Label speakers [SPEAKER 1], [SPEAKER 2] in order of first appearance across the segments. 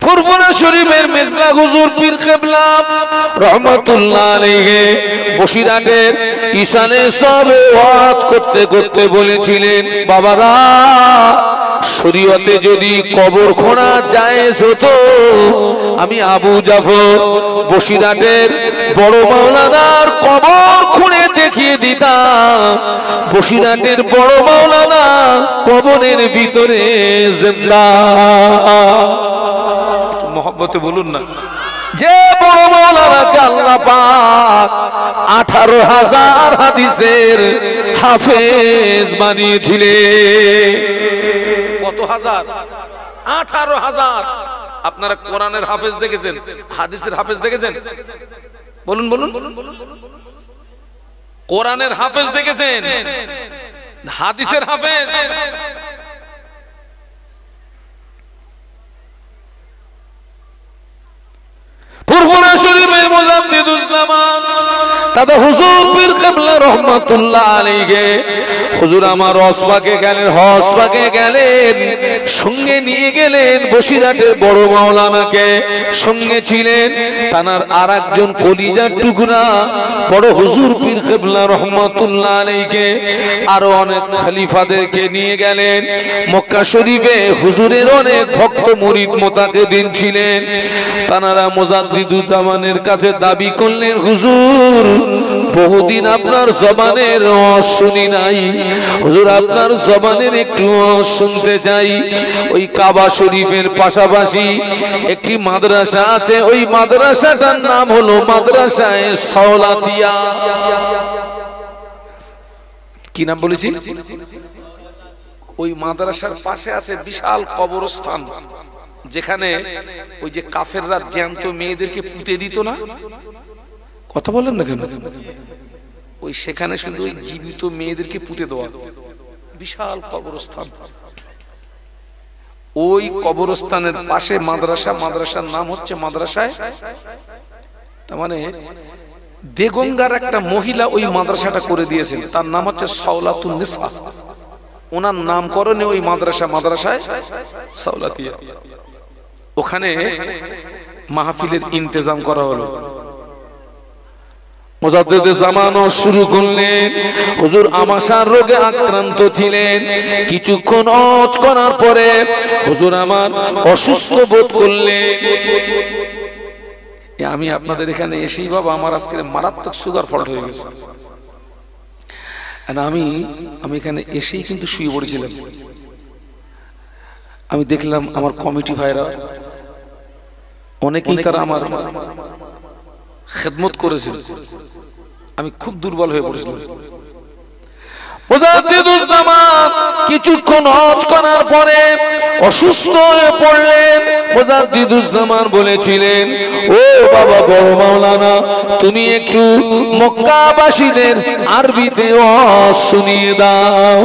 [SPEAKER 1] ফুরফুরা শরীফের মেজলা হুজুর পীর কেবলা রহমাতুল্লাহ আলাইহি বসিরহাটের ঈশানে সব ওয়াজ করতে করতে বলেছিলেন, বাবারা শরীয়তে যদি কবর খোঁড়া জায়েজ হতো, আমি আবু জাফর বসিরহাটের বড় মাওলানার কবর খুঁড়ে দেখিয়ে দিতাম। বসিরহাটের বড় মাওলানা কবরের ভিতরে জিন্দা। মহব্বতে বলুন না, যে বড় মাওলানাকে আল্লাহ পাক 18,000 হাদিসের হাফেজ বানিয়েছিলেন। কত হাজার? 18,000। আপনারা কোরআনের হাফেজ দেখেছেন, হাদিসের হাফেজ দেখেছেন? বলুন বলুন। কোরআনের হাফেজ দেখেছেন, হাদিসের হাফেজ? ফুরফুরা শরীফের মুজাদ্দিদুজ্জামান দাদা হুজুর পীর কেবলা রহমাতুল্লাহ আলাইহি হুজুর আমার হজপাকে গেলেন, হজপাকে গেলেন, সঙ্গে নিয়ে গেলেন বসিরহাটের বড় মাওলানাকে, সঙ্গে ছিলেন তানার আর একজন কলিজার টুকরা বড় হুজুর পীর কেবলা রহমাতুল্লাহ আলাইহি, আরো অনেক খলিফাদেরকে নিয়ে গেলেন মক্কা শরীফে। হুজুরের অনেক ভক্ত মুরিদ মোতাকিদিন ছিলেন, তানারা মুজাদ্দিদুজ্জামানের কাছে দাবি করলেন, হুজুর বহুদিন আপনার জবানের ওয়াজ শুনি নাই, হুজুর আপনার জবানের একটু ওয়াজ শুনতে চাই। ওই কাবা শরীফের পাশাপাশি একটি মাদ্রাসা আছে, ওই মাদ্রাসাটার নাম হলো মাদ্রাসায়ে সাওলাতিয়া। কি নাম বলেছি? ওই মাদ্রাসার পাশে আছে বিশাল কবরস্থান, যেখানে ওই যে কাফেররা জ্যান্ত মেয়েদেরকে পুঁতে দিত না, কথা বলেন না কেন? ওই সেখানে শুধু ওই জীবিত মেয়েদেরকে পুঁতে দেওয়া, বিশাল কবরস্থান। ওই কবরস্থানের পাশে মাদ্রাসা, মাদ্রাসার নাম হচ্ছে মাদ্রাসায়, তার মানে দেগঙ্গার একটা মহিলা ওই মাদ্রাসাটা করে দিয়েছেন, তার নাম হচ্ছে সাওলাতুন নিসা। ওনার নামকরণে ওই মাদ্রাসা মাদ্রাসায় সাওলাতিয়া। ওখানে মাহফিলের ইন্তেজাম করা হলো। মুজাদ্দিদে জামানও শুরু করলেন। হুজুর আমাশার রোগে আক্রান্ত ছিলেন। কিছুক্ষণ ওয়াজ করার পরে হুজুর আমার অসুস্থ বোধ করলেন। আমি আপনাদের এখানে এসেই বাবা আমার আজকে মারাত্মক সুগার ফল্ট হয়ে গেছে। আমি এখানে এসেই কিন্তু শুয়ে পড়েছিলাম। আমি দেখলাম আমার কমিটি ভাইরা অনেকেই তারা আমার খেদমত করেছিল। আমি খুব দুর্বল হয়ে পড়েছিলাম। মুজাদ্দিদুজ্জামান কিছুক্ষণ হজ করার পরে অসুস্থ হয়ে পড়লেন। মুজাদ্দিদুজ্জামান বলেছিলেন, ও বাবা বড় মাওলানা, তুমি একটু মক্কাবাসীদের আরবিতে ওয়াজ শুনিয়ে দাও।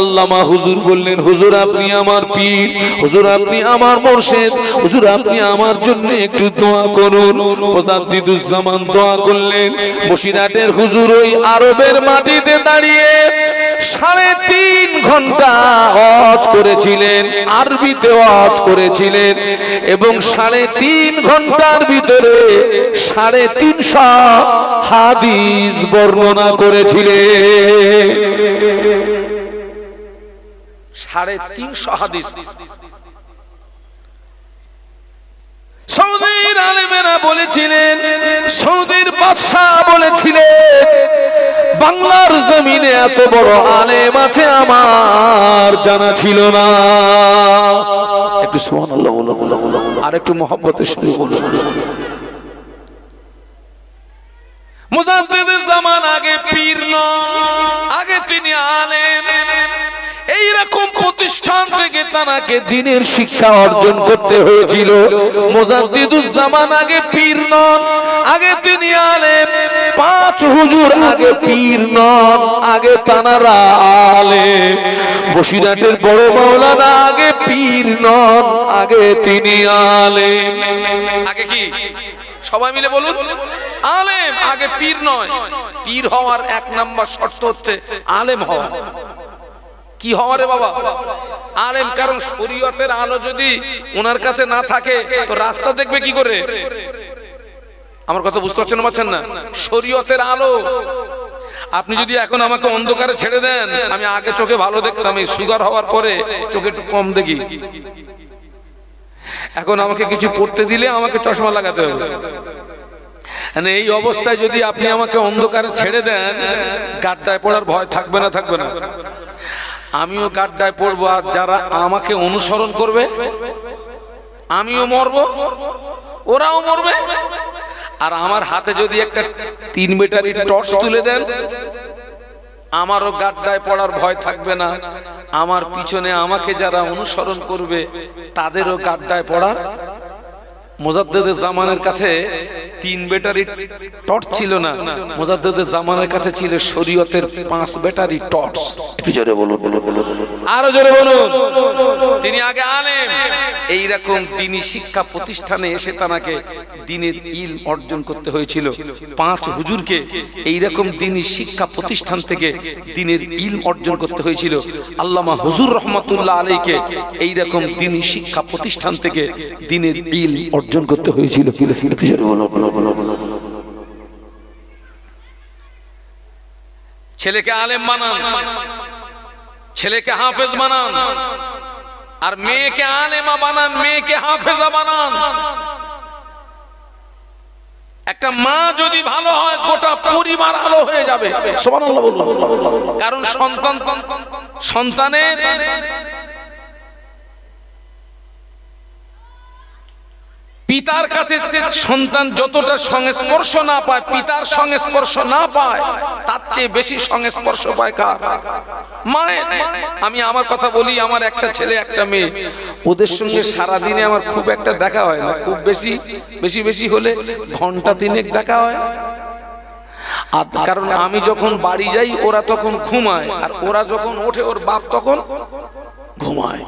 [SPEAKER 1] আল্লামা হুজুর বললেন, হুজুর আপনি আমার পীর, হুজুর আপনি আমার মুর্শিদ, হুজুর আপনি আমার জন্য একটু দোয়া করুন। মুজাদ্দিদুজ্জামান দোয়া করলেন। বসিরহাটের হুজুর ওই আরবের মাটিতে দাঁড়িয়ে 3.5 ঘন্টা ওয়াজ করেছিলেন, আরবিতে ওয়াজ করেছিলেন এবং 3.5 ঘন্টার ভিতরে 350 হাদিস বর্ণনা করেছিলেন। 350 হাদিস। সৌদির আলেমেরা বলেছিলেন, সৌদির বাদশাহ বলেছিলেন, বাংলার জমিনে এত বড় আলেম আছে আমার জানা ছিল না। একটু সুবহানাল্লাহ আর একটু মহব্বতের সাথে বলুন। মুজাদ্দিদুজ্জামান আগে পীর নন, আগে তিনি আলেম। এইরকম প্রতিষ্ঠান থেকে তাকে দ্বীনের শিক্ষা অর্জন করতে হয়েছিল। মুজাদ্দিদুজ্জামান আগে পীর নন, আগে তিনি আলেম। 5 হুজুর আগে পীর নন, আগে তানারা আলেম। বসিরহাটের বড় মাওলানা আগে পীর নন, আগে তিনি আলেম। আগে কি? সবাই মিলে বলুন, আলেম। আগে পীর নয়। পীর হওয়ার 1 নাম্বার শর্ত হচ্ছে আলেম হওয়া। কি হওয়া রে বাবা? আলেম, কারণ শরীয়তের আলো যদি ওনার কাছে না থাকে তো রাস্তা দেখবে কি করে? আমার কথা বুঝতে পারছেন না? শরীয়তের আলো। আপনি যদি এখন আমাকে অন্ধকারে ছেড়ে দেন, আমি আগে চোখে ভালো দেখতাম, এই সুগার হওয়ার পরে চোখে একটু কম দেখি। এখন আমাকে কিছু পড়তে দিলে আমাকে চশমা লাগাতে হবে। এই অবস্থায় যদি আপনি আমাকে অন্ধকারে ছেড়ে দেন, গাড্ডায় পড়ার ভয় থাকবে না? থাকবে না? আমিও গাড্ডায় পড়বো, আর যারা আমাকে অনুসরণ করবে আমিও মরবো, ওরাও মরবে। আর আমার হাতে যদি একটা 3 ব্যাটারি টর্চ তুলে দেন, আমারও গাড্ডায় পড়ার ভয় থাকবে না। আমার পিছনে আমাকে যারা অনুসরণ করবে তাদেরও গাড্ডায় পড়ার। মুজাদ্দেদের জামানের কাছে 3 ব্যাটারি টর্চ ছিল না, মুজাদ্দেদের জামানের কাছে ছিল শরীয়তের 5 ব্যাটারি টর্চ। একটু জোরে বলুন, আরো জোরে বলুন। তিনি আগে আলেম, এইরকম দ্বীনি শিক্ষা প্রতিষ্ঠানে এসে তাকে দ্বীনের ইলম অর্জন করতে হয়েছিল। 5 হুজুরকে এইরকম দ্বীনি শিক্ষা প্রতিষ্ঠান থেকে দ্বীনের ইলম অর্জন করতে হয়েছিল। আল্লামা হুজুর রহমাতুল্লাহ আলাইহিকে এইরকম দ্বীনি শিক্ষা প্রতিষ্ঠান থেকে দ্বীনের ইলম অর্জন করতে হয়েছিল। ছেলেকে আলেম বানান, ছেলেকে হাফেজ বানান, আর মেয়েকে আলেমা বানান, মেয়েকে হাফেজা বানান। একটা মা যদি ভালো হয়, গোটা পরিবার আলো হয়ে যাবে। সুবহানাল্লাহ বলুন। কারণ সন্তানের পিতার কাছে সন্তান যতটা সংস্পর্শ না পায়, পিতার সংস্পর্শ না পায়, তার চেয়ে বেশি সংস্পর্শ পায় কার? মায়ের। আমি আমার কথা বলি, আমার একটা ছেলে একটা মেয়ে, ওদের সঙ্গে সারাদিনে আমার খুব একটা দেখা হয় না, খুব বেশি হলে ঘন্টা 3 দেখা হয়। আর কারণ আমি যখন বাড়ি যাই ওরা তখন ঘুমায়, আর ওরা যখন ওঠে ওর বাপ তখন ঘুমায়।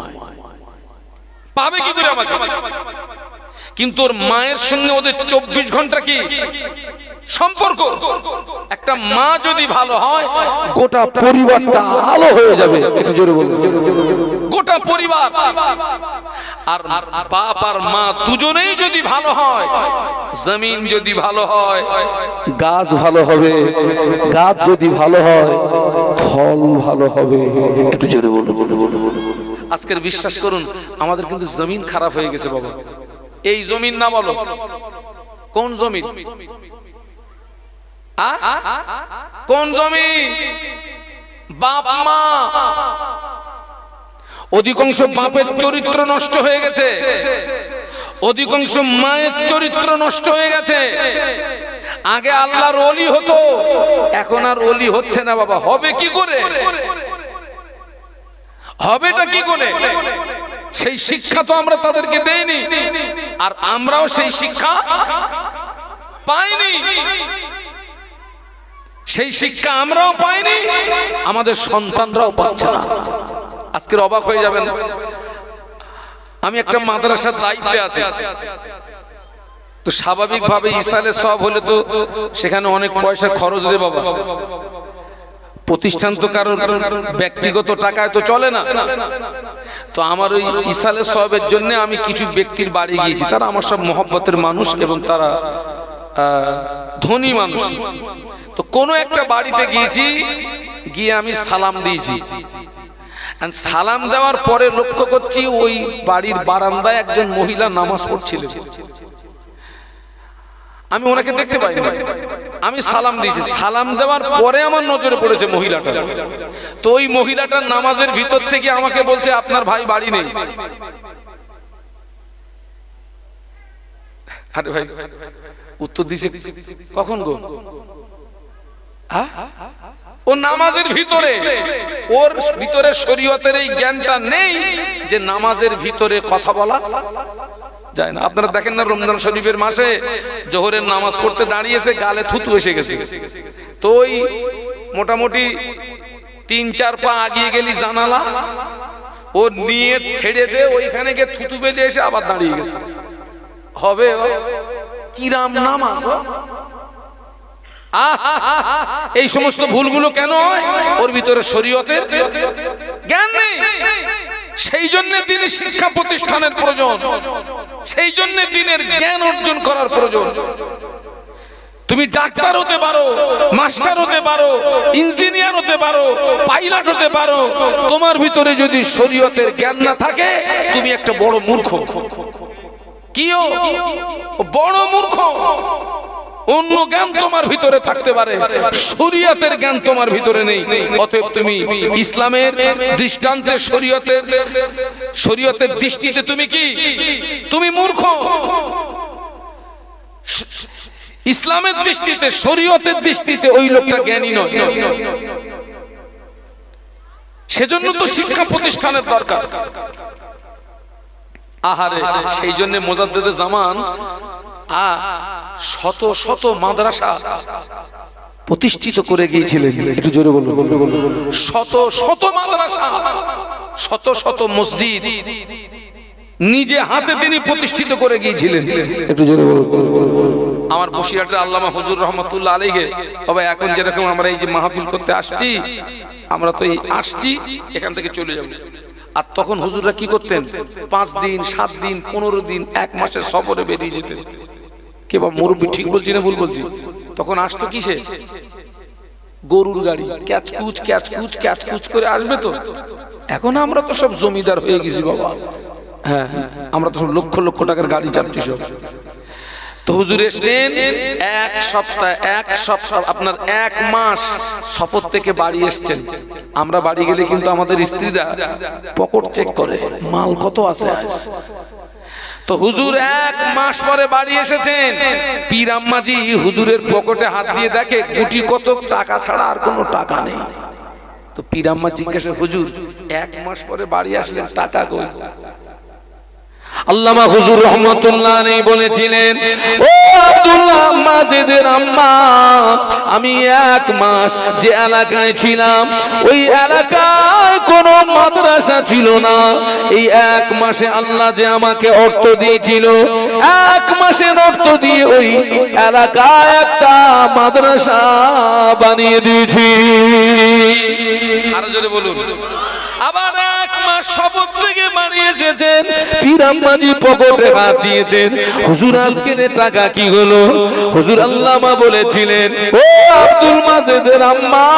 [SPEAKER 1] পাবে কি করে আমাকে? কিন্তু ওর মায়ের সঙ্গে ওদের 24 ঘন্টা কি সম্পর্ক। একটা মা যদি ভালো হয়, গোটা পরিবারটা আলো হয়ে যাবে। একটু জোরে বলুন, গোটা পরিবার। আর বাপ আর মা দুজনেই যদি ভালো হয়, জমিন যদি ভালো হয়, গাছ ভালো হবে, গাছ যদি ভালো হয়, ফল ভালো হবে। একটু জোরে বলুন। আজকের বিশ্বাস করুন, আমাদের কিন্তু জমিন খারাপ হয়ে গেছে বাবা। এই জমিন না, বলো কোন জমিন? কোন জমিন? বাপ মা। অধিকাংশ বাপের চরিত্র নষ্ট হয়ে গেছে, অধিকাংশ মায়ের চরিত্র নষ্ট হয়ে গেছে। আগে আল্লাহর ওলি হতো, এখন আর ওলি হচ্ছে না বাবা। হবে কি করে? হবেটা কি করে? সেই শিক্ষা তো আমরা তাদেরকে দেইনি, আর আমরাও সেই শিক্ষা পাইনি। সেই শিক্ষা আমরাও পাইনি, আমাদের সন্তানরাও পাচ্ছে না। আজকের অবাক হয়ে যাবেন, আমি একটা মাদ্রাসার দায়িত্বে আছি, তো স্বাভাবিকভাবে ইসালে সব হলে তো সেখানে অনেক পয়সা খরচ রে বাবা। প্রতিষ্ঠান তো কারোর ব্যক্তিগত টাকায় তো চলে না। তো আমার ওই ইসালে সবের জন্য আমি কিছু ব্যক্তির বাড়ি গিয়েছি, তারা আমার সব মহব্বতের মানুষ এবং তারা ধনী মানুষ। তো কোনো একটা বাড়িতে গিয়েছি, গিয়ে আমি সালাম দিয়েছি। সালাম দেওয়ার পরে লক্ষ্য করছি ওই বাড়ির বারান্দায় একজন মহিলা নামাজ পড়ছিলেন। আমি ওনাকে দেখতে পাইনি, আমি সালাম দিয়েছি। সালাম দেওয়ার পরে আমার নজরে পড়েছে মহিলাটা। তো ওই মহিলাটার নামাজের ভিতর থেকে আমাকে বলছে, আপনার ভাই বাড়ি নেই। আরে ভাই, উত্তর দিছে কখন গো? ও নামাজের ভিতরে, ওর ভিতরে শরীয়তের এই জ্ঞানটা নেই যে নামাজের ভিতরে কথা বলা যায় না। আপনারা দেখেন না, রমজান শরীফের মাসে জোহরের নামাজ পড়তে দাঁড়িয়েছে, গালে থুতু এসে গেছে। তো ওই মোটামুটি 3-4 পা আগিয়ে গেলি জানালা, ও নিয়ে ছেড়ে দে, ওইখানে গিয়ে থুতু বেঁধে এসে আবার দাঁড়িয়ে গেছে। হবে কিরাম নামাজ? এই সমস্ত ভুলগুলো কেন হয়? ওর ভিতরে শরীয়তের জ্ঞান নেই। সেই জন্য দিনের শিক্ষা প্রতিষ্ঠানের প্রয়োজন, সেই জন্য দিনের জ্ঞান অর্জন করার প্রয়োজন। তুমি ডাক্তার হতে পারো, মাস্টার হতে পারো, ইঞ্জিনিয়ার হতে পারো, পাইলট হতে পারো, তোমার ভিতরে যদি শরীয়তের জ্ঞান না থাকে তুমি একটা বড় মূর্খ। কিও বড় মূর্খ। অন্য জ্ঞান তোমার ভিতরে থাকতে পারে, শরীয়তের জ্ঞান তোমার ভিতরে নেই। অতএব তুমি ইসলামের দৃষ্টান্তে, শরীয়তের দৃষ্টিতে তুমি কি? তুমি মূর্খ। ইসলামের দৃষ্টিতে, শরীয়তের দৃষ্টিতে ওই লোকটা জ্ঞানী নয়। সেজন্য তো শিক্ষা প্রতিষ্ঠানের দরকার। আহারে, সেই জন্য মুজাদ্দিদে জামান শত শত মাদ্রাসা প্রতিষ্ঠিত করে গিয়েছিলেন। একটু জোরে বলুন। শত শত মাদ্রাসা, শত শত মসজিদ নিজে হাতে তিনি প্রতিষ্ঠিত করে গিয়েছিলেন। একটু জোরে বলুন। আমার বসিরহাটের আল্লামা হুজুর রহমাতুল্লাহ আলাইহি, তবে এখন যেরকম আমরা এই যে মাহফিল করতে আসছি, আমরা তো এই আসছি, এখান থেকে চলে যাব। আর তখন হুজুররা কি করতেন? 5 দিন, 7 দিন, 15 দিন, 1 মাসের সফরে বেরিয়ে যেতেন। কে বা মুরব্বি ঠিক বলছি না ভুল বলছি? তখন আসতো কিসে? গরুর গাড়ি, ক্যাচকুচ ক্যাচকুচ ক্যাচকুচ করে আসবে তো। এখন আমরা তো সব জমিদার হয়ে গেছি বাবা। হ্যাঁ, আমরা তো সব লক্ষ লক্ষ টাকার গাড়ি চাপছি সব। তো হুজুর এসেছেন এক সপ্তাহ আপনার 1 মাস সফর থেকে বাড়ি এসেছেন। আমরা বাড়ি গেলে কিন্তু আমাদের স্ত্রীরা পকেট চেক করে, মাল কত আছে। তো হুজুর 1 মাস পরে বাড়ি এসেছেন। পীর আম্মাজি হুজুরের পকেটে হাত দিয়ে দেখে গুটি কত টাকা ছাড়া আর কোনো টাকা নেই। তো পীর আম্মা জিজ্ঞাসা, হুজুর 1 মাস পরে বাড়ি আসলেন, টাকা কই? আল্লামা হুজুর রহমাতুল্লাহ আলাইহি বলেছিলেন, ও আব্দুল্লাহ মাজেদের আম্মা, আমি 1 মাস যে এলাকায় ছিলাম ওই এলাকায় কোনো মাদ্রাসা ছিল না। এই 1 মাসে আল্লাহ যে আমাকে অর্থ দিয়েছিল, 1 মাসের অর্থ দিয়ে ওই এলাকায় একটা মাদ্রাসা বানিয়ে দিয়েছি। আরো জোরে বলুন। আবার 1 মাস সফর থেকে বাড়ি এসেছেন, পীর আম্মাজি পকেটে হাত দিয়েছেন, হুজুর আজকে টাকা কি হলো? হুজুর আল্লামা বলেছিলেন, ও আব্দুল মাজেদের আম্মা,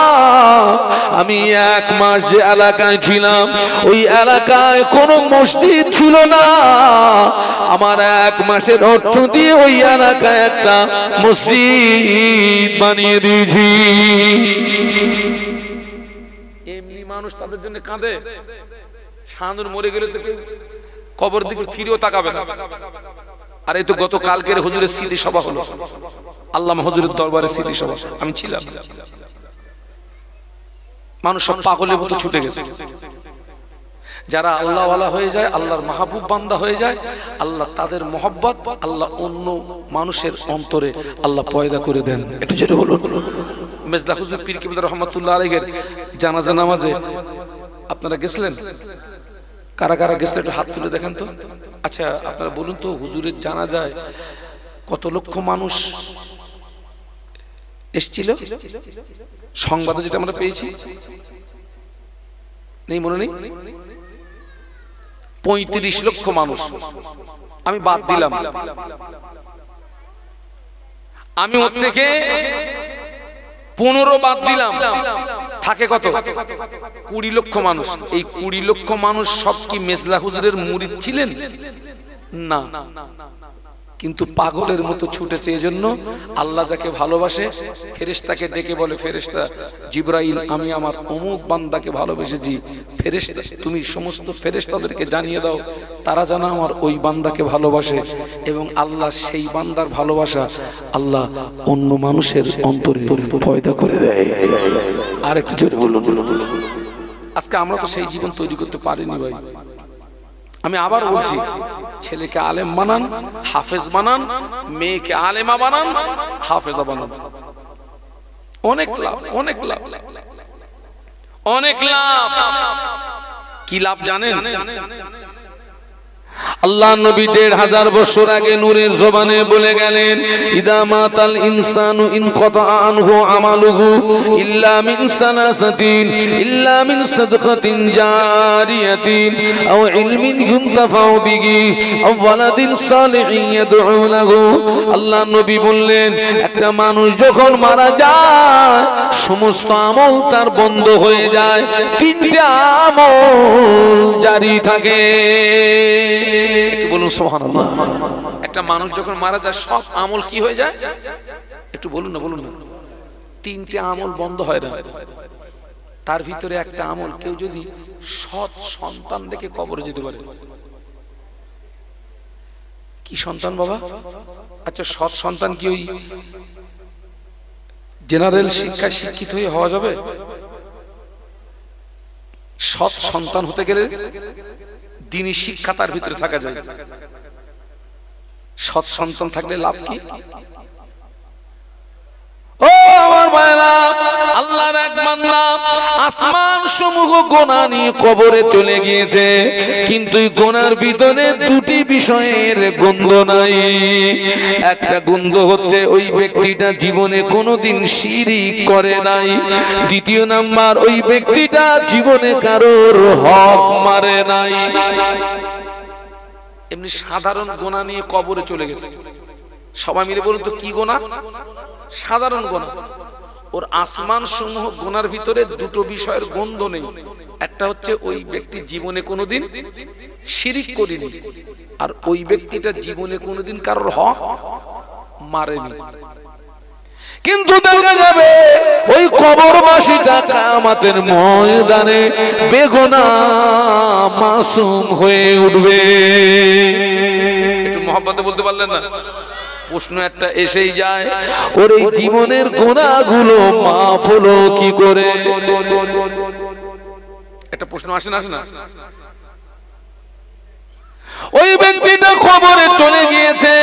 [SPEAKER 1] আমি 1 মাস যে এলাকায় ছিলাম ওই এলাকায় কোনো মসজিদ ছিল না। আমার 1 মাসের অর্থ দিয়ে ওই এলাকায় একটা মসজিদ বানিয়ে দিয়েছি। মানুষ তাদের জন্য কাঁদে। শাহানুর মরে গেলে তো কেউ কবর দিকে ফিরেও তাকাবে না। আর এই তো গত কালকের হুজুরের স্মৃতি সভা হলো, আল্লামা হুজুরের দরবারে স্মৃতি সভা, আমি ছিলাম। মানুষ সব পাগলের মতো ছুটে গেছে। যারা আল্লাহ ওয়ালা হয়ে যায়, আল্লাহর মাহবুব বান্দা হয়ে যায়, আল্লাহ তাদের মহব্বত আল্লাহ অন্য মানুষের অন্তরে আল্লাহ পয়দা করে দেন। একটু যেটা বলুন। মেজদা হুজুর পীর কিবলা রহমাতুল্লাহ আলাইহির জানাজা নামাজে আপনারা গেছিলেন? কারা কারা গেছিলেন একটু হাত তুলে দেখেন তো। আচ্ছা, আপনারা বলুন তো, হুজুরের জানাজায় কত লক্ষ মানুষ এসেছিল? সংবাদে যেটা আমরা পেয়েছি, নেই মনে নেই? 35 লক্ষ মানুষ। আমি বাদ দিলাম, আমি ওর থেকে 15 বাদ দিলাম, থাকে কত? 20 লক্ষ মানুষ। এই 20 লক্ষ মানুষ সব কি মেজলা হুজুরের মুরিদ ছিলেন? না, কিন্তু পাগলের মতো ছুটেছে। এজন্য আল্লাহ যাকে ভালোবাসে ফেরেশতাকে ডেকে বলে, ফেরেশতা জিবরাইল, আমি আমার অমুক বান্দাকে ভালোবেসেছি, ফেরেশতা তুমি সমস্ত ফেরেশতাদেরকে জানিয়ে দাও তারা যেন আমার ওই বান্দাকে ভালোবাসে। এবং আল্লাহ সেই বান্দার ভালোবাসা আল্লাহ অন্য মানুষের অন্তরে পয়দা করে দেয়। আরেকটু জোরে বলুন। আজকে আমরা তো সেই জীবন তৈরি করতে পারিনি ভাই। আমি আবার বলছি, ছেলেকে আলেম বানান, হাফেজ বানান, মেয়েকে আলেমা বানান, হাফেজা বানান। অনেক লাভ, অনেক লাভ, অনেক লাভ। কি লাভ জানেন? আল্লাহ নবী ১৫০০ বছর আগে নূরের জবানে বলে গেলেন, ইদা মাতাল ইনসানু ইনকাতা আনহু আমালুহু ইল্লা মিন সালাসাতিন, ইল্লা মিন সাদকাতিন জারিয়াতিন আও ইলমিন ইউনতাফাউ বিহি আও ওয়ালাদিন সালিহিন ইয়াদউ লাহু। আল্লাহ নবী বললেন, একটা মানুষ যখন মারা যায় সমস্ত আমল তার বন্ধ হয়ে যায়, তিনটা আমল জারি থাকে। একটু বলুন সুবহানাল্লাহ। একটা মানুষ যখন মারা যায় সব আমল কি হয়ে যায়? একটু বলুন না, বলুন না। তিনটে আমল বন্ধ হয় না। তার ভিতরে একটা আমল, কেউ যদি সৎ সন্তান দেখে কবরে যেতে পারে। কি সন্তান বাবা? আচ্ছা, সৎ সন্তান কি ওই জেনারেল শিক্ষায় শিক্ষিত হয়ে হওয়া যাবে? সৎ সন্তান হতে গেলে দ্বীনি শিক্ষা তার ভিতরে থাকা যায়। সৎ সন্তান থাকলে লাভ কি? ও আমার ভাইরা, আল্লাহর এক বান্দা আসমান সমূহ গোনা নিয়ে কবরে চলে গিয়েছে, কিন্তু এই গোনার ভিতরে দুটি বিষয়ের গন্ধ নাই। একটা গন্ধ হচ্ছে ওই ব্যক্তিটা জীবনে কোনোদিন শিরক করে নাই। দ্বিতীয় নাম্বার, ওই ব্যক্তিটা জীবনে কারোর হক মারে নাই। এমনি সাধারণ গোনা নিয়ে কবরে চলে গেছে। সবাই মিলে বলুন তো কি গোনা? সাধারণ গোনা। ওর আসমান সমূহ গোনার ভিতরে দুটো বিষয়ের গন্ধ নেই। একটা হচ্ছে ওই ব্যক্তি জীবনে কোনোদিন শিরক করেনি, আর ওই ব্যক্তিটা জীবনে কোনোদিন কারোর হক মারেনি। কিন্তু দেখা যাবে ওই কবরবাসীটা কিয়ামতের ময়দানে বেগুনাহ মাসুম হয়ে উঠবে। একটু মহব্বতে বলতে পারলেন না? প্রশ্ন একটা এসেই যায়, ওর এই জীবনের গুনাহগুলো মাফ হলো কি করে? একটা প্রশ্ন আসে না, আসে না? ওই ব্যক্তিটা কবরে চলে গিয়েছে,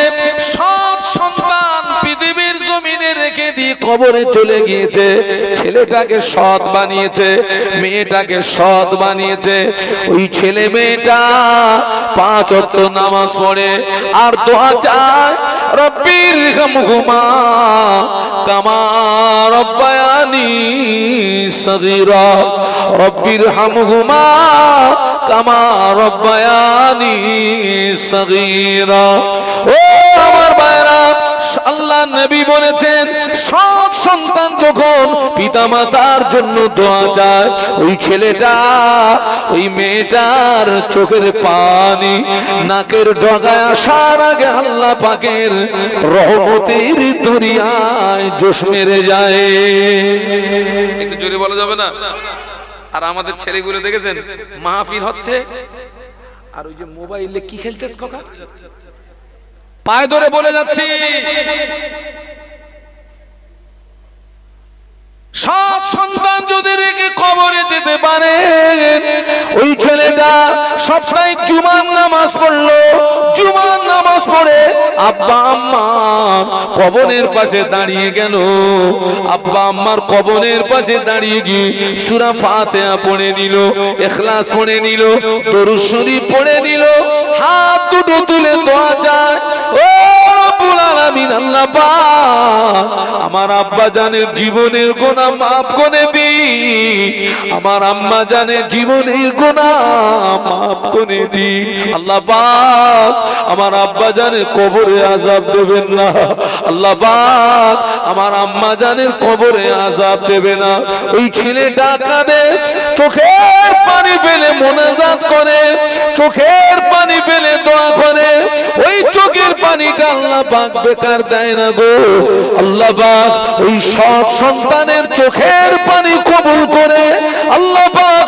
[SPEAKER 1] সৎ সন্তান পৃথিবীর জমিনে রেখে দিয়ে কবরে চলে গিয়েছে। ছেলেটাকে সৎ বানিয়েছে, মেয়েটাকে সৎ বানিয়েছে। ওই ছেলে মেয়েটা 5 ওয়াক্ত নামাজ পড়ে আর দোয়া চায়, রব্বির হামহুমা কামা রব্বায়ানি সগীরা, রব্বির হামহুমা কামা রব্বায়ানি সগীরা। ও আমার ভাইরা, আল্লাহ নবী বলেছেন, সৎ সন্তান যখন পিতামাতার জন্য দোয়া চায়, ওই ছেলেটা ওই মেয়েটার চোখের পানি নাকের ডগায় আসার আগে আল্লাহ পাকের রহমতের দরিয়ায় জোশ মেরে যায়। একটু জোরে বলা যাবে না? আর আমাদের ছেলেগুলো দেখেছেন, মাহফিল হচ্ছে আর ওই যে মোবাইলে কি খেলতেছ কাকা, পায়ে ধরে বলে যাচ্ছি। সৎ সন্তান যদি রেখে কবরে যেতে পারে, ওই ছেলেটা সপ্তাহে জুমার নামাজ পড়লো, জুমার নামাজ পড়ে আব্বা আম্মার কবরের পাশে দাঁড়িয়ে গেল, আব্বা আম্মার কবরের পাশে দাঁড়িয়ে গিয়ে সূরা ফাতিহা পড়ে নিল, ইখলাস পড়ে নিল, দরুদ শরীফ পড়ে নিল, হাত দুটো তুলে দোয়া চায়, ও রব্বুল আলামিন, আল্লাহ পাক আমার আব্বা জানের জীবনের গুনাহ মাফ করে দি, আমার আম্মা জানের জীবনের গুনাহ মাফ করে দি। আল্লাহ পাক আমার আব্বা জানের কবরে আযাব দেবেন না, আল্লাহ পাক আমার আম্মা জানের কবরে আযাব দেবে না। ওই ছেলেটা কাঁদে, চোখের পানি ফেলে মোনাজাত করে, চোখের পানি ফেলে দোয়া করে। ওই চোখের পানিটা আল্লাহ পাক বেকার দেয় না গো। আল্লাহ পাক ওই সৎ সন্তানের চোখের পানি কবুল করে, আল্লাহ পাক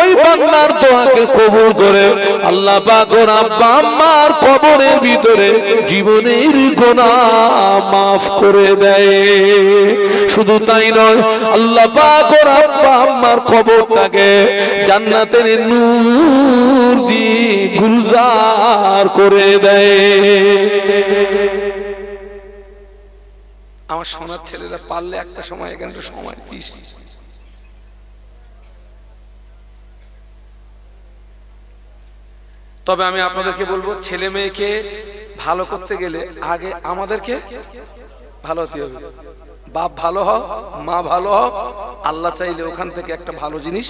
[SPEAKER 1] ওই বান্দার দোয়াকে কবুল করে, আল্লাহ পাক ওর আব্বা আম্মার কবরের ভিতরে জীবনের গুনাহ মাফ করে দেয়। শুধু তাই নয়, আল্লাহ পাক ওর আব্বা আম্মার কবরটাকে জান্নাতের নূর দিয়ে গুলজার করে দেয়। আমার সোনার ছেলেরা পারলে একটা সময় এখানে সময় দিস। তবে আমি আপনাদেরকে বলবো, ছেলে মেয়েকে ভালো করতে গেলে আগে আমাদেরকে ভালো হতে হবে। বাপ ভালো হও, মা ভালো হও, আল্লাহ চাইলে ওখান থেকে একটা ভালো জিনিস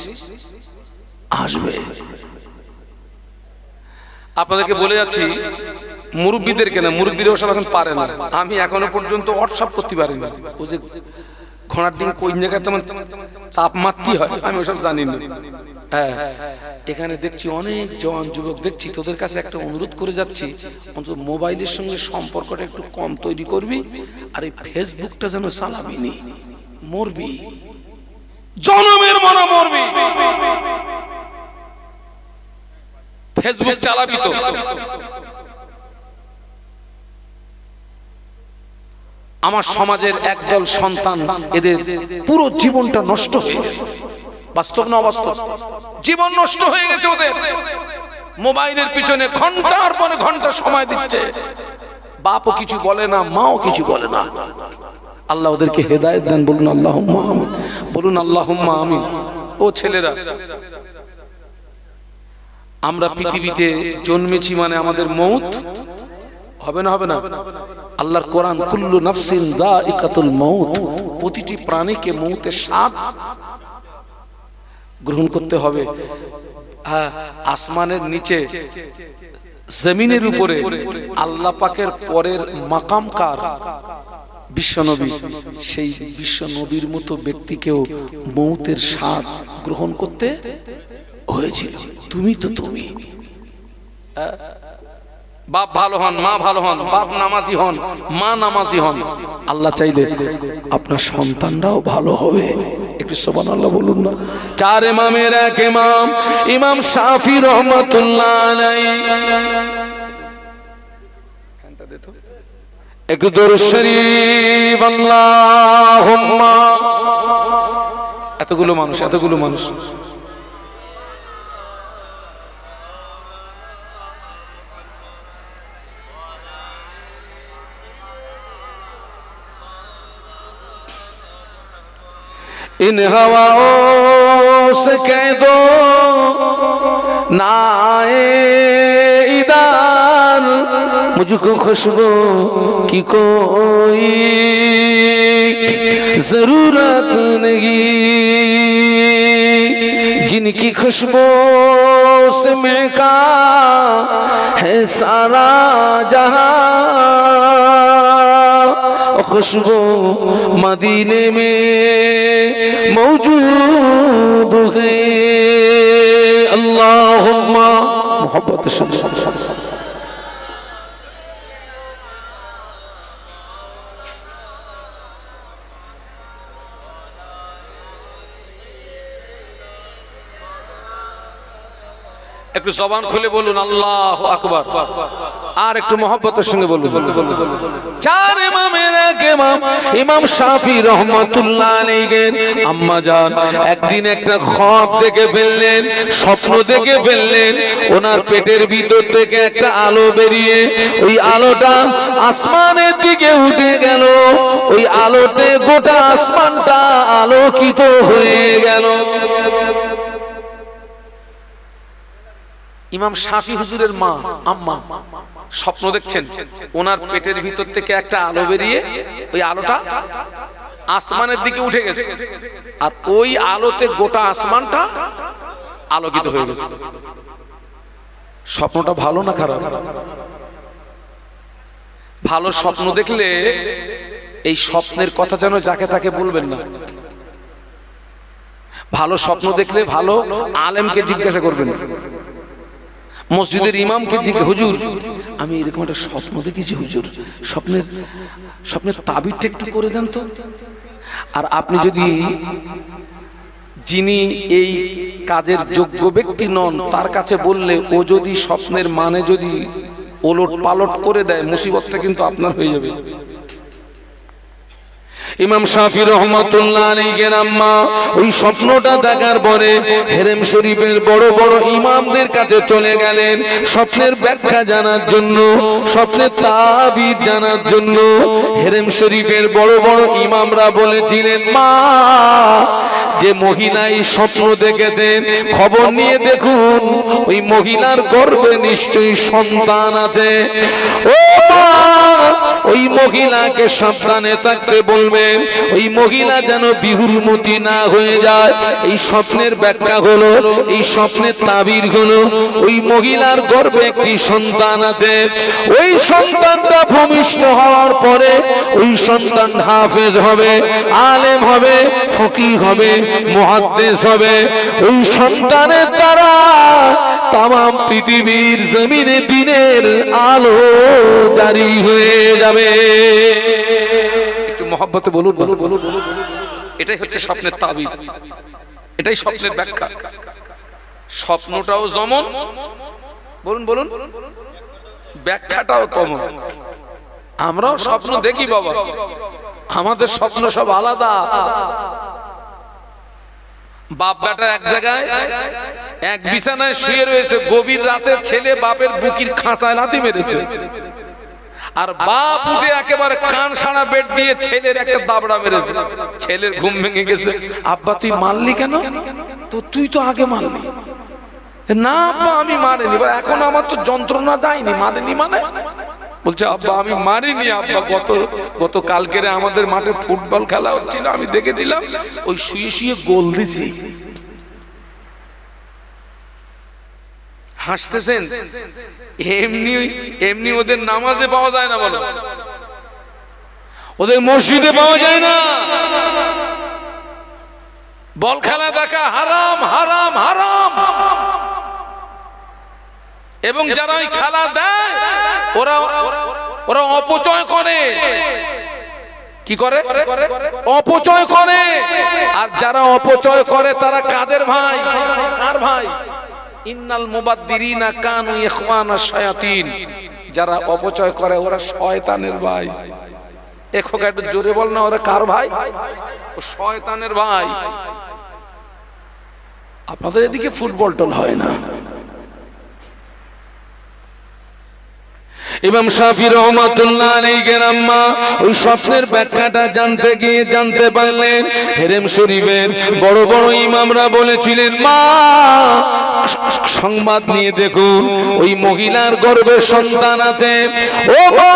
[SPEAKER 1] আসবে। আপনাদেরকে বলে যাচ্ছি, মুরব্বীদেরকে না, মুরব্বীরা ওসব এখন পারে না। আমি এখনো পর্যন্ত হোয়াটসঅ্যাপ করতে পারিনি। ও যে ঘোড়ার ডিম কোন জায়গায় তেমন চাপ মারতে হয় আমি ওসব জানি না। হ্যাঁ, এখানে দেখছি অনেক জওয়ান যুবক দেখছি, তোদের কাছে একটা অনুরোধ করে যাচ্ছি, অন্তত মোবাইলের সঙ্গে সম্পর্কটা একটু কম তৈরি করবি, আর এই ফেসবুকটা যেন চালাবি নি, মরবি, জনমের মনে মরবি। ফেসবুক চালাবি তো। আমার সমাজের একদল সন্তান, এদের পুরো জীবনটা নষ্ট হয়ে গেছে। বাস্তব না অবাস্তব? জীবন নষ্ট হয়ে গেছে ওদের। মোবাইলের পিছনে ঘন্টার পরে ঘন্টা সময় দিচ্ছে, বাপও কিছু বলে না, মাও কিছু বলে না। আল্লাহ ওদেরকে হেদায়েত দেন, বলুন আল্লাহুম্মা আমিন, বলুন আল্লাহুম্মা আমিন। ও ছেলেরা, আমরা পৃথিবীতে জন্মেছি মানে আমাদের মৌত হবে না, হবে না? আল্লাহর কোরআন, কুল্লু নাফসিন যায়িকাতুল মাউত, প্রতিটি প্রাণীকে মৌতের স্বাদ গ্রহণ করতে হবে। আসমানের নিচে, জমিনের উপরে আল্লাহ পাকের পরের মাকাম কার? বিশ্বনবী। সেই বিশ্বনবীর মতো ব্যক্তিকেও মৌতের স্বাদ গ্রহণ করতে হয়েছিল। তুমি তো তুমি। বাপ ভালো হন, মা ভালো হন, বাপ নামাজি হন, মা নামাজি হন, আল্লাহ চাইলে আপনার সন্তানরাও ভালো হবে। একটু সুবহানাল্লাহ বলুন না। চার ইমামের এক ইমাম, ইমাম শাফি রহমাতুল্লাহ আলাইহি। একটু দরুদ শরীফ, আল্লাহুম্মা। এতগুলো মানুষ, এতগুলো মানুষ। इन हवाओं से कह दो ना आए इधर, मुझको खुशबू की कोई जरूरत नहीं, जिनकी खुशबू से महका है सारा जहां, खुशबू मदीने में मौजूद है। अल्लाहुम्मा मोहब्बत से একটু জবান খুলে বলুন আল্লাহু আকবার, আর একটু মহব্বতের সঙ্গে বলুন। চার ইমামের এক ইমাম, ইমাম শাফি রহমাতুল্লাহ আলাইহি আম্মা জান একদিন একটা খ্বাব দেখে ফেললেন, স্বপ্ন দেখে ফেললেন। ওনার পেটের ভিতর থেকে একটা আলো বেরিয়ে, ওই আলোটা আসমানের দিকে উঠে গেল। ওই আলোতে গোটা আসমানটা আলোকিত হয়ে গেল। ইমাম শাফি হুজুরের মা আম্মা স্বপ্ন দেখছেন, ওনার পেটের ভিতর থেকে একটা আলো বেরিয়ে ওই আলোটা আসমানের দিকে উঠে গেছে, আর ওই আলোতে গোটা আসমানটা আলোকিত হয়ে গেছে। স্বপ্নটা ভালো না খারাপ? ভালো স্বপ্ন দেখলে এই স্বপ্নের কথা যেন যাকে তাকে বলবেন না। ভালো স্বপ্ন দেখলে ভালো আলেমকে জিজ্ঞাসা করবেন, মসজিদের ইমামকে জিজ্ঞাসা, হুজুর আমি এরকম একটা স্বপ্ন দেখেছি হুজুর, স্বপ্নের তাবিরটা একটু করে দেন তো। আর আপনি যদি যিনি এই কাজের যোগ্য ব্যক্তি নন তার কাছে বললে ও যদি স্বপ্নের মানে যদি ওলট পালট করে দেয়, মুসিবতটা কিন্তু আপনার হয়ে যাবে। ইমাম শাফি রহমাতুল্লাহ আলাইহির আম্মা ওই স্বপ্নটা দেখার পরে হেরেম শরীফের বড় বড় ইমামদের কাছে চলে গেলেন স্বপ্নের ব্যাখ্যা জানার জন্য, স্বপ্নের তাবির জানার জন্য। হেরেম শরীফের বড় বড় ইমামরা বলেছিলেন, মা যে মহিলা এই স্বপ্ন দেখেছেন খবর নিয়ে দেখুন ওই মহিলার গর্ভে নিশ্চয়ই সন্তান আছে। ও মা, ওই মহিলাকে সাবধানে থাকতে বলবেন, ওই মহিলা যেন বিহুরমতি না হয়ে যায়। এই স্বপ্নের ব্যাখ্যা হলো, এই স্বপ্নের তাবির হলো, ওই মহিলার গর্ভে একটি সন্তান আছে। ওই সন্তানটা ভূমিষ্ঠ হওয়ার পরে ওই সন্তান হাফেজ হবে, আলেম হবে, ফকিহ হবে, মুহাদ্দিস হবে। ওই সন্তানের দ্বারা তামাম পৃথিবীর জমিনে দিনের আলো জারি হয়ে যাবে। একটু মহব্বতে বলুন, বলুন, বলুন। এটাই হচ্ছে স্বপ্নের তাবির, এটাই স্বপ্নের ব্যাখ্যা। স্বপ্নটাও যেমন, বলুন বলুন, ব্যাখ্যাটাও তেমন। আমরাও স্বপ্ন দেখি বাবা, আমাদের স্বপ্ন সব আলাদা। বাপ বেটা এক জায়গায় এক বিছানায় শুয়ে রয়েছে, গভীর রাতে ছেলে বাপের বুকির খাঁচায় লাথি মেরেছে, আর বাপ উঠে একেবারে কান সারা বেড দিয়ে ছেলের একটা দাবড়া মেরেছে। ছেলের ঘুম ভেঙে গেছে। আব্বা তুই মারলি কেন? তো তুই তো আগে মারলি। না আব্বা আমি মারিনি, এখন আমার তো যন্ত্রণা যায়নি। মারেনি মানে? বলছে আব্বা আমি মারিনি আব্বা, গত কালকেরে আমাদের মাঠে ফুটবল খেলা হচ্ছিল, আমি দেখেছিলাম ওই শুয়ে শুয়ে গোল দিছি। হাসতেছেন? এমনি এমনি ওদের নামাজে পাওয়া যায় না, বলো ওদের মসজিদে পাওয়া যায় না। বল খেলা দেখা হারাম, হারাম, হারাম। এবং যারা এই খেলা দেয় ওরা অপচয় করে। কি করে? অপচয় করে। আর যারা অপচয় করে তারা কাদের ভাই? কার ভাই? ইন্নাল মুবাদ্দিরিনা কানু ইখওয়ানাশ শায়াতিন। যারা অপচয় করে ওরা শয়তানের ভাই। এখোকা একটু জোরে বল না, ওরা কার ভাই? ও শয়তানের ভাই। আপনাদের এদিকে ফুটবল টল হয় না? ইমাম শাফি রহমাতুল্লাহ আলাইহির আম্মা ওই স্বপ্নের ব্যাখ্যাটা জানতে গিয়ে জানতে পারলেন হেরেম শরীফের বড় বড় ইমামরা বলেছিলেন, মা সংবাদ নিয়ে দেখুন ওই মহিলার গর্ভে সন্তান আছে। ও মা,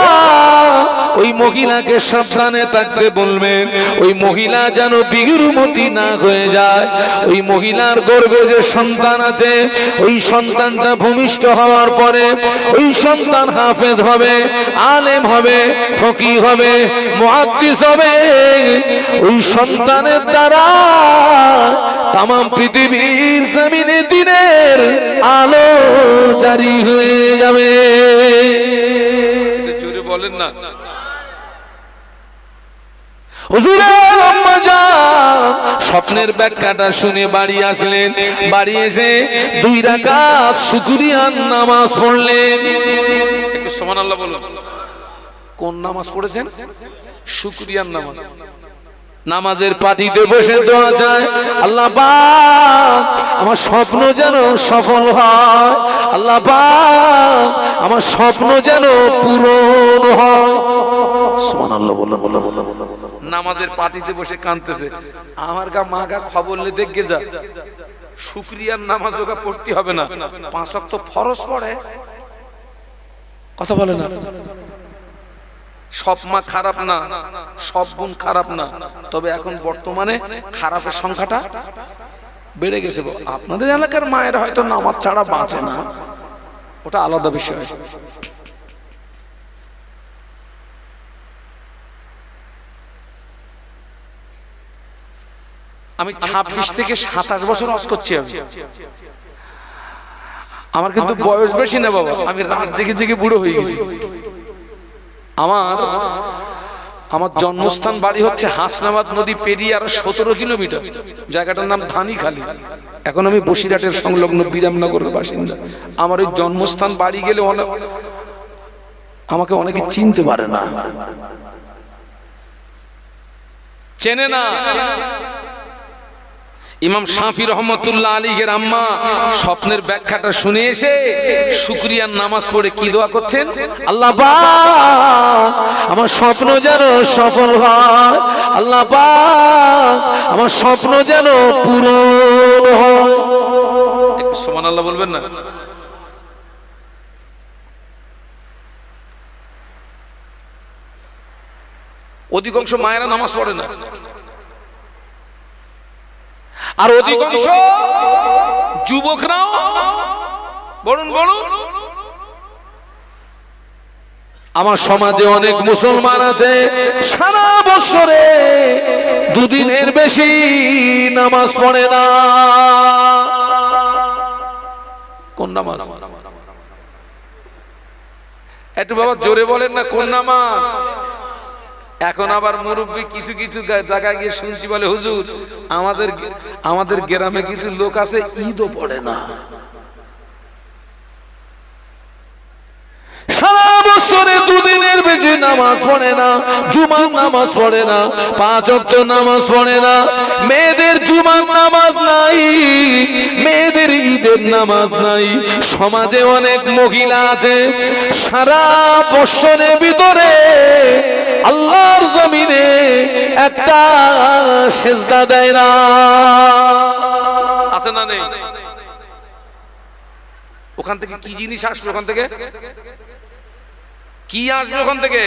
[SPEAKER 1] ওই মহিলাকে সাবধানে থাকতে বলবেন, ওই মহিলা যেন বিহুরমতি না হয়ে যায়। ওই মহিলার গর্ভে যে সন্তান আছে ওই সন্তানটা ভূমিষ্ঠ হওয়ার পরে ওই সন্তান হাফেজ হবে, আলেম হবে, ফকিহ হবে, মুহাদ্দিস হবে। ওই সন্তানের দ্বারা তামাম পৃথিবীর জমিনে দিনের আলো জারি হয়ে যাবে। জোরে বলেন না। হুজুরের আম্মা জান স্বপ্নের ব্যাখ্যাটা শুনে বাড়ি আসলেন। বাড়ি এসে 2 রাকাত শুকরিয়ার নামাজ পড়লেন। একটু সুবহানাল্লাহ বলুন। কোন নামাজ পড়েছেন? শুকরিয়ার নামাজ। নামাজের পাটিতে বসে দোয়া যায়, আল্লাহ পাক আমার স্বপ্ন যেন সফল হয়, আল্লাহ পাক আমার স্বপ্ন যেন পূরণ হয়। সুবহানাল্লাহ বলুন। নামাজের পাটিতে বসে কাঁদতেছে। আমার গা মা গা খবর লে দেখে যা, শুকরিয়ার নামাজ ওকে পড়তে হবে না, 5 ওয়াক্ত ফরজ পড়ে। কথা বলে না। সব মা খারাপ না, সব বোন খারাপ না, তবে এখন বর্তমানে খারাপের সংখ্যাটা বেড়ে গেছে। আপনাদের এলাকার মায়ের হয়তো নামাজ ছাড়া বাঁচে না, ওটা আলাদা বিষয়। আমি 26 থেকে 27 বছর হজ করছি। আমার কিন্তু বয়স বেশি না বাবা, আমি রাত জেগে জেগে বুড়ো হয়ে গেছি। আমার জন্মস্থান বাড়ি হচ্ছে হাসনাবাদ নদী পেরিয়ে আরো 17 কিলোমিটার, জায়গাটার নাম ধানিখালী। এখন আমি বসিরহাটের সংলগ্ন বিরামনগরের বাসিন্দা। আমার ওই জন্মস্থান বাড়ি গেলে আমাকে অনেকে চিনতে পারে না। চেনে না। ইমাম শাফি রহমাতুল্লাহ আলাইহির আম্মা স্বপ্নের ব্যাখ্যাটা শুনে এসে শুকরিয়ার নামাজ পড়ে কি দোয়া করছেন? আল্লাহ পাক আমার স্বপ্ন যেন সফল হয়, আল্লাহ পাক আমার স্বপ্ন যেন পূরণ হয়। সুবহানাল্লাহ বলবেন না? অধিকাংশ মায়েরা নামাজ পড়ে না, আর অধিকাংশ যুবকরাও বলুন বলুন। আমার সমাজে অনেক মুসলমান আছে সারা বছরে দুদিনের বেশি নামাজ পড়ে না। কোন নামাজ? একটু বাবা জোরে বলেন না, কোন নামাজ? এখন আবার মুরব্বী কিছু কিছু জায়গায় গিয়ে শুনছি বলে, হুজুর আমাদের গ্রামে কিছু লোক আছে ঈদও পড়ে না, সারা বছরে দুদিনের বেশি নামাজ পড়ে না, জুমার নামাজ পড়ে না, 5 ওয়াক্ত নামাজ পড়ে না, মেয়েদের জুমার নামাজ নাই, মেয়েদের ঈদের নামাজ নাই। সমাজে অনেক মহিলা আছে সারা বছরের ভিতরে আল্লাহর জমিনে একটা সেজদা দেয় না। আছে না নেই? ওখান থেকে কি জিনিস আসবে? ওখান থেকে কি আসবে? ওখান থেকে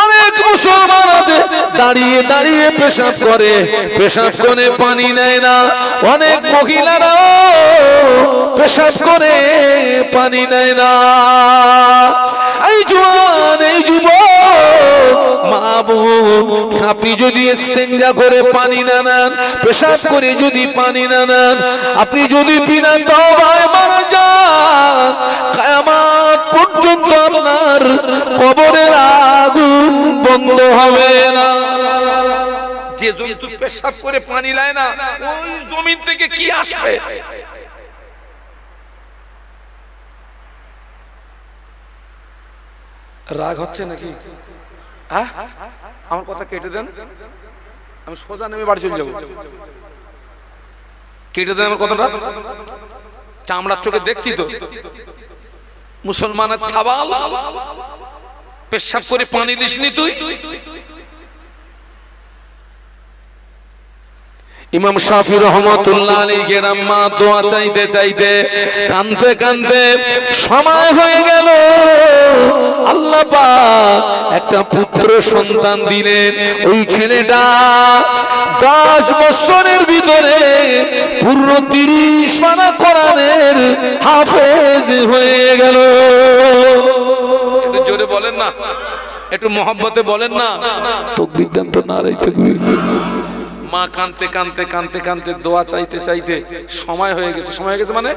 [SPEAKER 1] অনেক মুসলমান আছে দাঁড়িয়ে দাঁড়িয়ে পেশাব করে, পেশাব করে পানি নেয় না। অনেক মহিলারাও পেশাব করে পানি নেয় না। এই জওয়ান, এই যুবক মা বোন, আপনি যদি ইস্তেঞ্জা করে পানি না নেন, পেশাব করে যদি পানি না নেন, আপনি যদি বিনা তওবায় মারা যান, কিয়ামত পর্যন্ত আপনার কবরের আগুন বন্ধ হবে না। যে জন্তু পেশাব করে পানি নেয় না, ওই জমিন থেকে কি আসবে? রাগ হচ্ছে নাকি? আমার কথা কেটে দেন, আমি সোজা নেমে বাড়ি চলে যাবো। কেটে দেন আমার কথাটা, চামড়ার চোখে দেখছি তো। মুসলমানের ছাবাল পেশাব করে পানি দিসনি তুই? ইমাম শাফি রহমাতুল্লাহ আলাইহির আম্মা দোয়া চাইতে চাইতে কাঁদতে কাঁদতে সময় হয়ে গেল। আল্লাহ পাক একটা পুত্র সন্তান দিলেন। ওই ছেলেটা 10 বছরের ভিতরে পুরো 30 পারা কোরআনের হাফেজ হয়ে গেল। একটু জোরে বলেন না, একটু মহব্বতে বলেন না। তাকবীর দেন তো, নারায়ে তাকবীর। মা কাঁদতে কাঁদতে কাঁদতে কাঁদতে দোয়া চাইতে চাইতে সময় হয়ে গেছে। সময় হয়ে গেছে মানে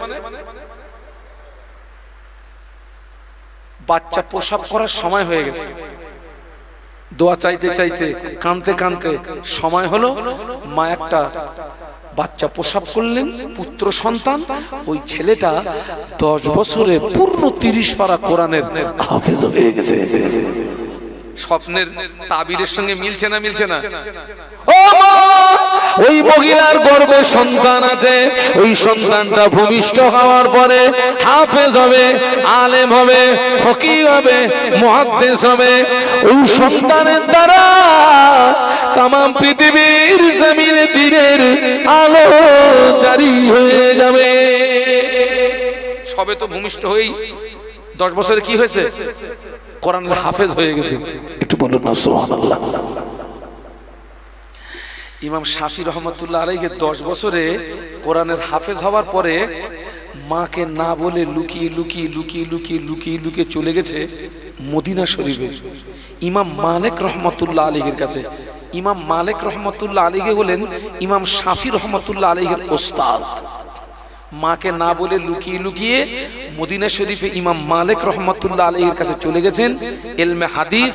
[SPEAKER 1] বাচ্চা প্রসব করার সময় হয়ে গেছে। দোয়া চাইতে চাইতে কাঁদতে কাঁদতে সময় হলো, মা একটা বাচ্চা প্রসব করলেন, পুত্র সন্তান। ওই ছেলেটা 10 বছরে পূর্ণ 30 পারা কোরআনের হাফেজ হয়ে গেছে। স্বপ্নের তাবিরের সঙ্গে মিলছে না? মিলছে না? ও মা, ওই মহিলার গর্ভে সন্তান আছে। ওই সন্তানটা ভূমিষ্ঠ হওয়ার পরে হাফেজ হবে, আলেম হবে, ফকিহ হবে, মুহাদ্দিস হবে। ওই সন্তানের দ্বারা তাম পৃথিবীর জমিনে দ্বীনের আলো জারি হয়ে যাবে। সবে তো ভূমিষ্ঠ হয়েই 10 বছরে কি হয়েছে? কোরআনের হাফেজ হয়ে গেছে। একটু বলুন না সুবহানাল্লাহ। ইমাম শাফি রহমাতুল্লাহ আলাইহি 10 বছরে কোরআনের হাফেজ হওয়ার পরে মাকে না বলে লুকিয়ে লুকিয়ে লুকিয়ে লুকিয়ে লুকিয়ে লুকিয়ে চলে গেছে মদিনা শরীফে ইমাম মালিক রহমাতুল্লাহ আলাইহির কাছে। ইমাম মালিক রহমাতুল্লাহ আলাইহি হলেন ইমাম শাফি রহমাতুল্লাহ আলাইহির ওস্তাদ। মাকে না বলে লুকিয়ে লুকিয়ে মদিনা শরীফে ইমাম মালিক রহমাতুল্লাহ আলাইহির কাছে চলে গেছেন ইলমে হাদিস,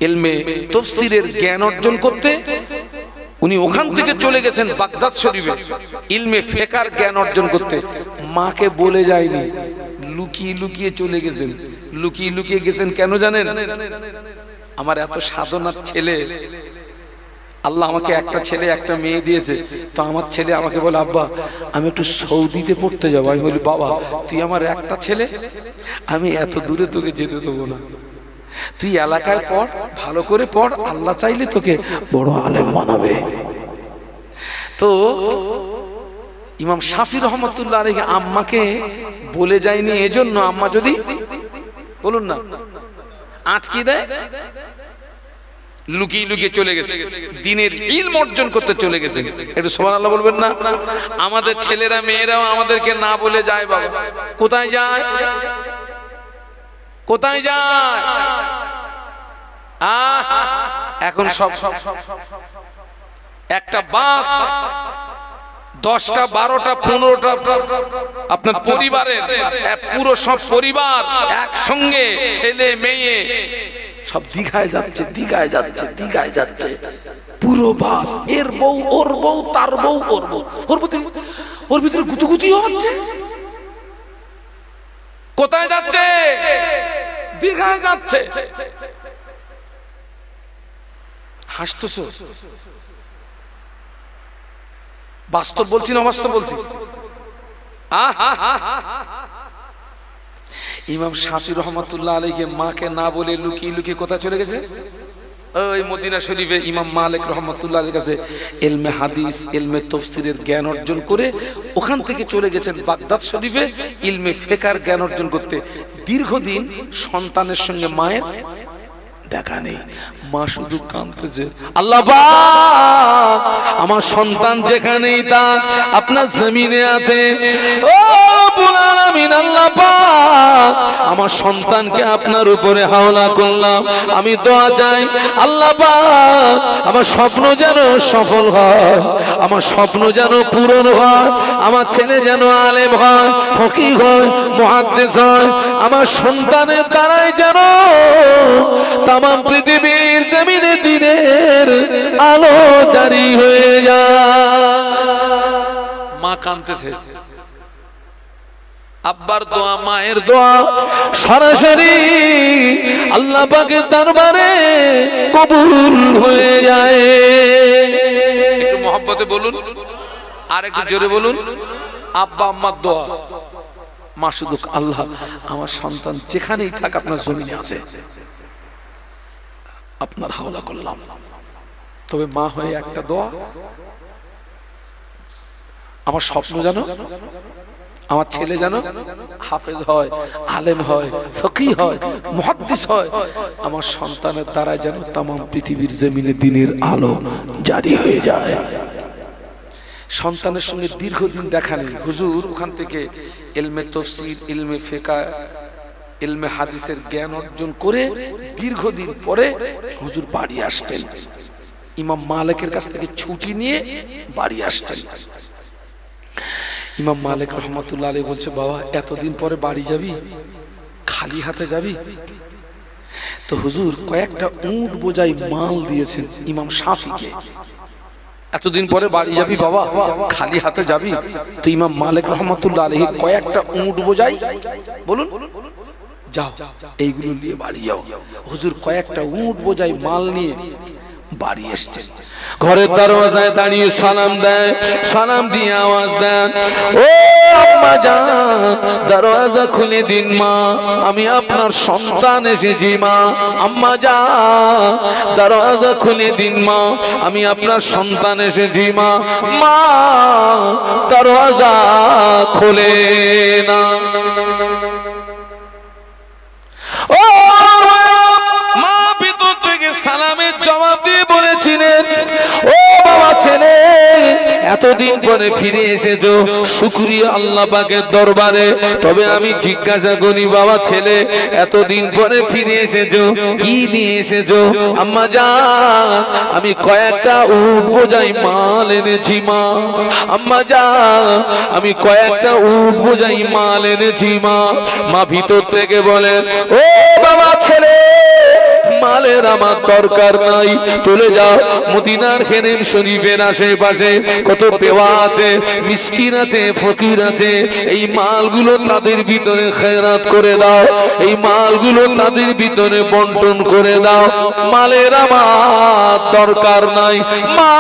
[SPEAKER 1] ইলমে তাফসীরের জ্ঞান অর্জন করতে। উনি ওখান থেকে চলে গেছেন বাগদাদ শরীফে ইলমে ফিকহের জ্ঞান অর্জন করতে। মাকে বলে যায়নি, লুকিয়ে লুকিয়ে চলে গেছেন। লুকিয়ে লুকিয়ে গেছেন কেন জানেন? আমার এত সাধনার ছেলে, আল্লাহ আমাকে একটা ছেলে একটা মেয়ে দিয়েছে, তো আমার ছেলে আমাকে বলে আব্বা আমি একটু সৌদিতে পড়তে যাবো। আমি বলি বাবা তুই আমার একটা ছেলে, আমি এত দূরে তোকে যেতে দেবো না, তুই এলাকায় পড়, ভালো করে পড়, আল্লাহ চাইলে তোকে বড় আলেম বানাবে। তো ইমাম শাফি রহমতুল্লাহ আলাইহি আম্মাকে বলে যায়নি, এজন্য আম্মা যদি বলুন না আটকে দেয়, লুকিয়ে লুকিয়ে চলে গেছে, দ্বীনের ইলম অর্জন করতে চলে গেছে। একটু সুবহানাল্লাহ বলবেন না? আমাদের ছেলেরা মেয়েরাও আমাদেরকে না বলে যায় বাবা। কোথায় যায়? কোথায় যায়? এখন সব একটা বাস 10টা 12টা 15টা আপনার পরিবারের পুরো সব পরিবার একসঙ্গে ছেলে মেয়ে সব দীঘায় যাচ্ছে, দীঘায় যাচ্ছে, দীঘায় যাচ্ছে, পুরো বাস, এর বউ ওর বউ, তার বউ ওর বউ, ওর ভিতরে গুতুগুতি হচ্ছে। কোথায় যাচ্ছে? দীঘায় যাচ্ছে। হাসতেছো? বাস্তব বলছি না অবাস্তব বলছি? ইমাম শাফি রহমাতুল্লাহ আলাইহি মাকে না বলে লুকিয়ে লুকিয়ে কোথায় চলে গেছে? ওই মদিনা শরীফে ইমাম মালিক রহমাতুল্লাহ আলাইহির কাছে ইলমে হাদিস, ইলমে তাফসীরের জ্ঞান অর্জন করে ওখান থেকে চলে গেছেন বাগদাদ শরীফে ইলমে ফিকহের জ্ঞান অর্জন করতে। দীর্ঘদিন সন্তানের সঙ্গে মায়ের দেখা নেই, মা শুধু কাঁদতেছে, আল্লাহ পাক আমার সন্তান যেখানেই তার আপনার জমিনে আছে, ও রব্বুল আলামিন আল্লাহ পাক আমার সন্তানকে আপনার উপরে হাওলা করলাম, আমি দোয়া চাই আল্লাহ পাক আমার স্বপ্ন যেন সফল হয়, আমার স্বপ্ন যেন পূরণ হয়, আমার ছেলে যেন আলেম হয়, ফকিহ হয়, মুহাদ্দিস হয়, আমার সন্তানের দ্বারাই যেন তাম পৃথিবীর জমিনে দ্বীনের আলো জারি হয়ে যায়। মা কাঁদতেছে, আব্বার দোয়া মায়ের দোয়া সরাসরি আল্লাহ পাকের দরবারে কবুল হয়ে যায়। একটু মহব্বতে বলুন, আর একটু জোরে বলুন, আব্বা আম্মার দোয়া, মা শুধু আল্লাহ আমার সন্তান যেখানেই থাক আপনার জমিনে আছে, আপনার হাওলা করলাম। তবে মা হয়ে একটা দোয়া, আমার স্বপ্ন জানো আমার ছেলে জানো হাফেজ হয়, আলেম হয়, ফকিহ হয়, মুহাদ্দিস হয়, আমার সন্তানের দ্বারা যেন তাম পৃথিবীর জমিনে দ্বীনের আলো জারি হয়ে যায়। সন্তানের সঙ্গে দীর্ঘদিন দেখা নেই, হুজুর ওখান থেকে ইলমে তাফসীর, ইলমে ফিকহ, ইলমে হাদিসের জ্ঞান অর্জন করে দীর্ঘদিন পরে হুজুর বাড়ি আসতেন, ইমাম মালিকের কাছ থেকে ছুটি নিয়ে বাড়ি আসতেন। ইমাম মালিক রহমাতুল্লাহ আলাইহি বলছে বাবা এতদিন পরে বাড়ি যাবি, খালি হাতে যাবি? তো হুজুর কয়েকটা উট বোঝাই মাল দিয়েছেন ইমাম শাফিকে, এতদিন পরে বাড়ি যাবি বাবা, খালি হাতে যাবি? তো ইমাম মালিক রহমাতুল্লাহ আলাইহি কয়েকটা উট বোঝাই বলুন যাও এইগুলো নিয়ে বাড়ি যাও। হুজুর কয়েকটা উট বোঝাই মাল নিয়ে বাড়ি এসছেন, ঘরের দরওয়াজায় দাঁড়িয়ে সালাম দেয়, সালাম দিয়ে আওয়াজ দেন, ও আম্মা জান দরওয়াজা খুলে দিন মা, আমি আপনার সন্তান এসেছি মা, আম্মা জান দরওয়াজা খুলে দিন মা, আমি আপনার সন্তান এসেছি মা, মা দরওয়াজা খোলে না। ও মা ভিতর থেকে সালামের জবাব দিয়ে বলেছিলেন, ও বাবা ছেলে এতদিন পরে ফিরে এসেছো, শুকরিয়া আল্লাহ পাকের দরবারে। তবে আমি জিজ্ঞাসা করি বাবা ছেলে এতদিন পরে ফিরে এসেছো, কি নিয়ে এসেছো? আম্মা জান আমি কয়েকটা উট বোঝাই মাল এনেছি মা, আম্মা জান আমি কয়েকটা উট বোঝাই মাল এনেছি মা। মা ভিতর থেকে বলেন, ও বাবা ছেলে মালের আমার দরকার নাই, চলে যাও মদিনার হেরেম শরীফের আশেপাশে কত বেওয়া আছে, মিসকিন আছে, ফকির আছে, এই মালগুলো তাদের ভিতরে খেরাত করে দাও, এই মালগুলো তাদের ভিতরে বন্টন করে দাও। মালের আমার দরকার নাই, মা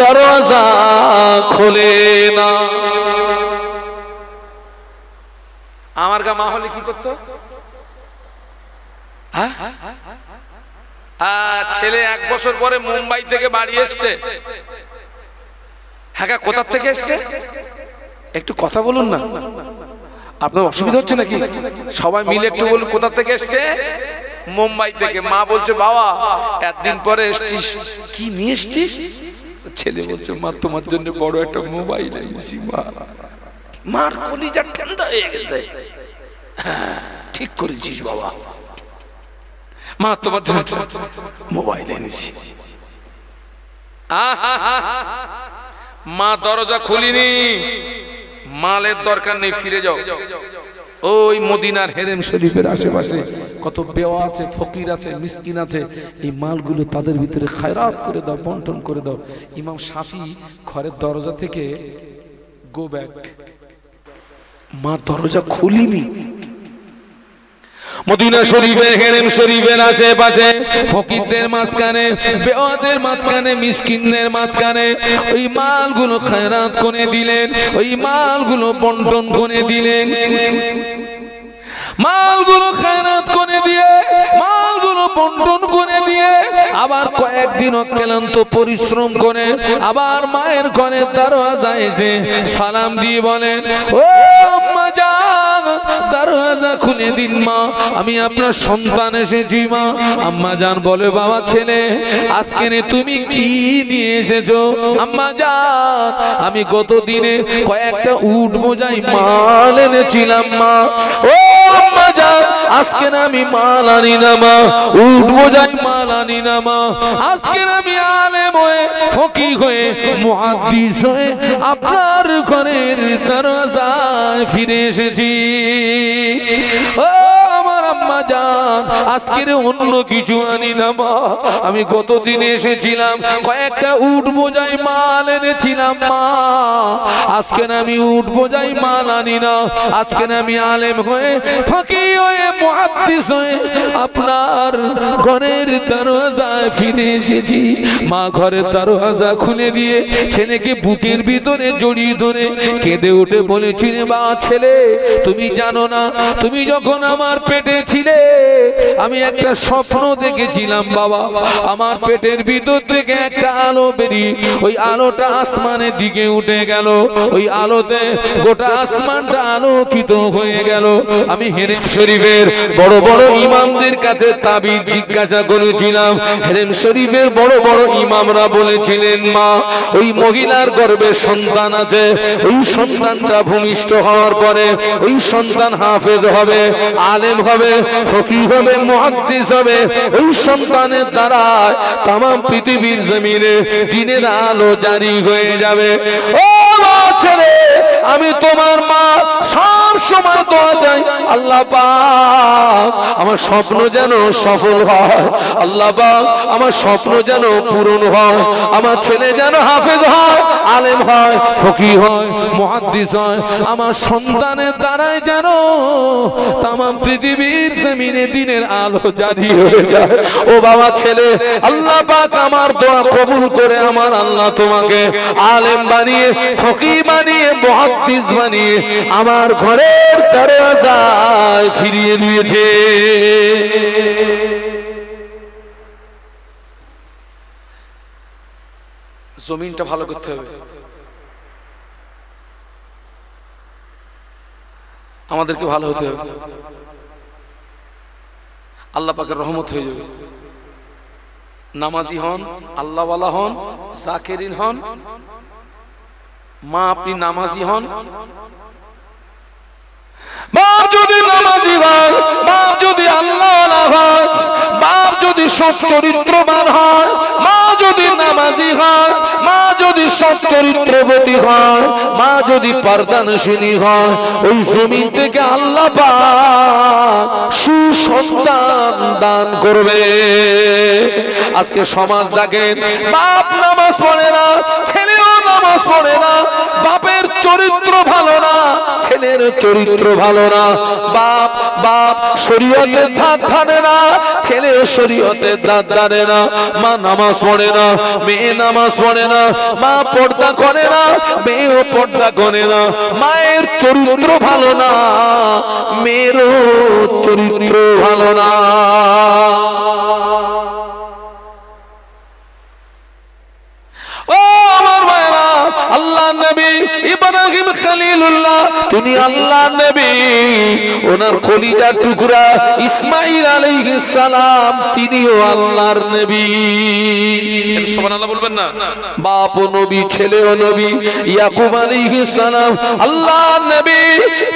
[SPEAKER 1] দরজা খোলে না। আমার গা মা হলে কি করতো? ছেলে 1 বছর পরে মুম্বাই থেকে বাড়ি এসছে। হ্যাঁ, কোথা থেকে এসছে একটু কথা বলুন না, আপনার অসুবিধা হচ্ছে নাকি? সবাই মিলে একটু বলুন কোথা থেকে এসছে? মুম্বাই থেকে। মা বলছে বাবা একদিন পরে এসছিস, কি নিয়ে এসছিস? ছেলে বলছে মা তোমার জন্য বড় একটা মোবাইল এনেছি। মা, মার কলিজা ঠান্ডা হয়ে গেছে। হ্যাঁ ঠিক করেছিস বাবা, মা তোমার জন্য মোবাইল এনেছি। মা দরজা খুলিনি, মালের দরকার নেই, ফিরে যাও। ওই মদিনার হেরেম শরীফের আশেপাশে কত বেওয়া আছে, ফকির আছে, মিসকিন আছে, এই মালগুলো তাদের ভিতরে খায়রাত করে দাও, বন্টন করে দাও। ইমাম শাফি ঘরের দরজা থেকে গো ব্যাক, মা দরজা খুলিনি। মদিনা শরীফের হেরেম শরীফের আশেপাশে ফকিরদের মাঝখানে, বেওয়াদের মাঝখানে, মিসকিনদের মাঝখানে ওই মালগুলো খায়রাত করে দিলেন, ওই মালগুলো বন্টন করে দিলেন। মালগুলো খায়রাত করে দিয়ে, মালগুলো বন্টন করে দিয়ে আবার কয়েকদিন অক্লান্ত পরিশ্রম করে আবার মায়ের ঘরের দরজায় এসে সালাম দিয়ে বলেন, ও আম্মা জান দরজা খুলে দিন মা, আমি আপনার সন্তান এসেছি মা। আম্মা জান বলে বাবা ছেলে আজকে তুমি কি নিয়ে এসেছো? আম্মা জান আমি গত দিনে কয়েকটা উট বোঝাই মাল এনেছিলাম মা। ও আম্মা জান আজকে আমি মাল আনি না মা, উট বোঝাই মাল আনি না মা, আজকে আমি আলেম হয়ে, ফকিহ হয়ে, মুহাদ্দিস হয়ে আপনার ঘরের দরজায় ফিরে এসেছি। ও আমার আম্মা জান আজকে অন্য কিছু আনি না মা, আমি গত দিনে এসেছিলাম কয়েকটা উট বোঝাই মাল এনেছিলাম মা, আজকে আমি উট বোঝাই মাল আনি না, আজকে আমি আলেম হয়ে, ফকিহ হয়ে, মুহাদ্দিস হয়ে আপনার ঘরের দরজায় ফিরে এসেছি। মা ঘরের দরজা খুলে দিয়ে ছেলেকে বুকের ভিতরে জড়িয়ে ধরে কেঁদে উঠে বলেছিলেন, বা ছেলে তুমি জানো না, তুমি যখন আমার পেটে ছিলে আমি একটা স্বপ্ন দেখেছিলাম বাবা, আমার পেটের ভিতর থেকে একটা আলো বেরিয়ে ওই আলোটা আসমানের দিকে উঠে গেল, ওই আলোতে গোটা আসমানটা আলোকিত হয়ে গেল। আমি হেরেম শরীফের বড় বড় ইমামদের কাছে তাবির জিজ্ঞাসা করেছিলাম, হেরেম শরীফের বড় বড় ইমামরা বলেছিলেন মা ওই মহিলার গর্ভে সন্তান আছে, ওই সন্তানটা ভূমিষ্ঠ হওয়ার পরে ওই সন্তান হাফেজ হবে, আলেম হবে, ফকিহ হবে, মুহাদ্দিস হবে, ওই সন্তানের দ্বারা তামাম পৃথিবীর জমিনে দিনের আলো জারি হয়ে যাবে। ও মা ছেলে আমি তোমার মা সব সময় দোয়া চাই, আল্লাহ পাক আমার স্বপ্ন যেন সফল হয়, আল্লাহ পাক আমার স্বপ্ন যেন পূরণ হয়, আমার ছেলে যেন হাফেজ হয়, আলেম হয়, ফকিহ হয়, মুহাদ্দিস হয়, আমার সন্তানের দ্বারাই যেন তামাম পৃথিবীর জমিনে দিনের আলো জারি হয়ে যায়। ও বাবা ছেলে আল্লাহ পাক আমার দোয়া কবুল করে আমার আল্লাহ তোমাকে আলেম বানিয়ে, ফকিহ বানিয়ে, মুহাদ্দিস বানিয়ে আমার ঘরের দরজায় ফিরিয়ে নিয়েছে। জমিনটা ভালো করতে হবে, আমাদেরকে ভালো হতে হবে, আল্লাহ পাকের রহমত হয়ে যাবে। নামাজি হন, আল্লাহওয়ালা হন, জাকিরিন হন, মা আপনি নামাজি হন, বাপ যদি নামাজি হয়, বাপ যদি আল্লাহওয়ালা হয়, বাপ যদি সচ্চরিত্রবান হয়, মা যদি নামাজি হয়, মা যদি যদি সৎ চরিত্রবতী হয়, মা যদি পর্দানশীলী হয়, ওই জমিন থেকে আল্লাহ পাক সুসন্তান দান করবে। আজকে সমাজ দেখেন, বাপ নামাজ পড়ে না, ছেলেও নামাজ পড়ে না, বাপের চরিত্র ভালো না, ছেলের চরিত্র ভালো না, বাপ বাপ শরীয়তের ধার ধারে না, ছেলে শরীয়তের ধার ধারে না, মা নামাজ পড়ে না, মেয়ে নামাজ পড়ে না, মা পর্দা করে না, মেয়েও পর্দা করে না, মায়ের চরিত্র ভালো না, মেয়েরও চরিত্র ভালো না। ও আমার মায়েরা, আল্লাহ নবী ইব্রাহিম খলিলুল্লাহ, তিনি আল্লাহ নবী, ওনার কলিজার টুকরা ইসমাঈল আলাইহিস সালাম, তিনিও আল্লাহর নবী। সুবহানাল্লাহ বলবেন না? বাপও নবী, ছেলেও নবী। ইয়াকুব আলাইহিস সালাম আল্লাহর নবী,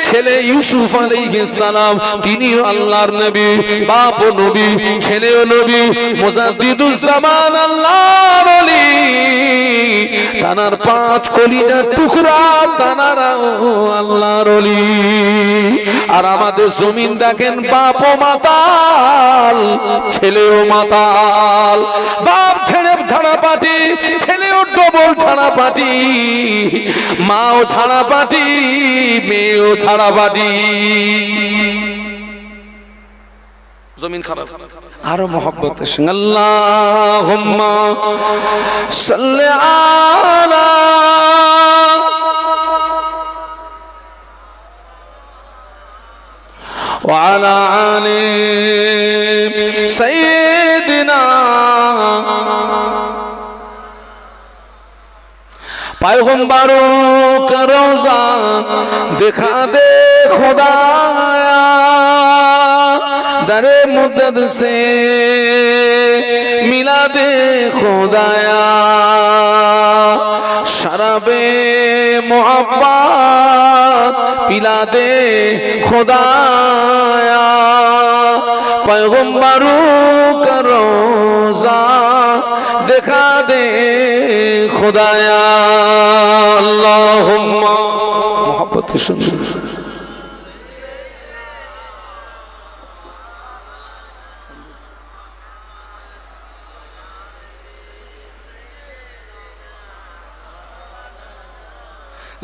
[SPEAKER 1] ছেলে ইউসুফ আলাইহিস সালাম তিনিও আল্লাহর নবী, বাপও নবী, ছেলেও নবী। মুজাদ্দিদুজ জামান আল্লাহর ওলি, তানার 5 কলিজার টুকরা, তানারাও আল্লাহর ওলি। আর আমাদের জমিন দেখেন, বাপও মাতাল, ছেলেও মাতাল, বাপ ছেড়ে ঝাড়াপাটি, ছেলেও ডবল ঝাড়াপাটি, মাও ঝাড়াপাটি, মেয়েও ঝাড়াপাটি। জমিন খারাপ। আরো মহব্বতের সঙ্গে আল্লাহুম্মা সাল্লি আলা ওয়া আলা আলি সাইয়্যিদিনা। पैगंबरों का रोजा दिखा दे खुदाया, दरे मुद्दत से मिला दे खुदाया, शराबे मोहब्बत पिला दे खुदाया। पैगंबरों का रोजा दिखा दे खुदाया। अल्लाहुम्मा मोहब्बत की सुन।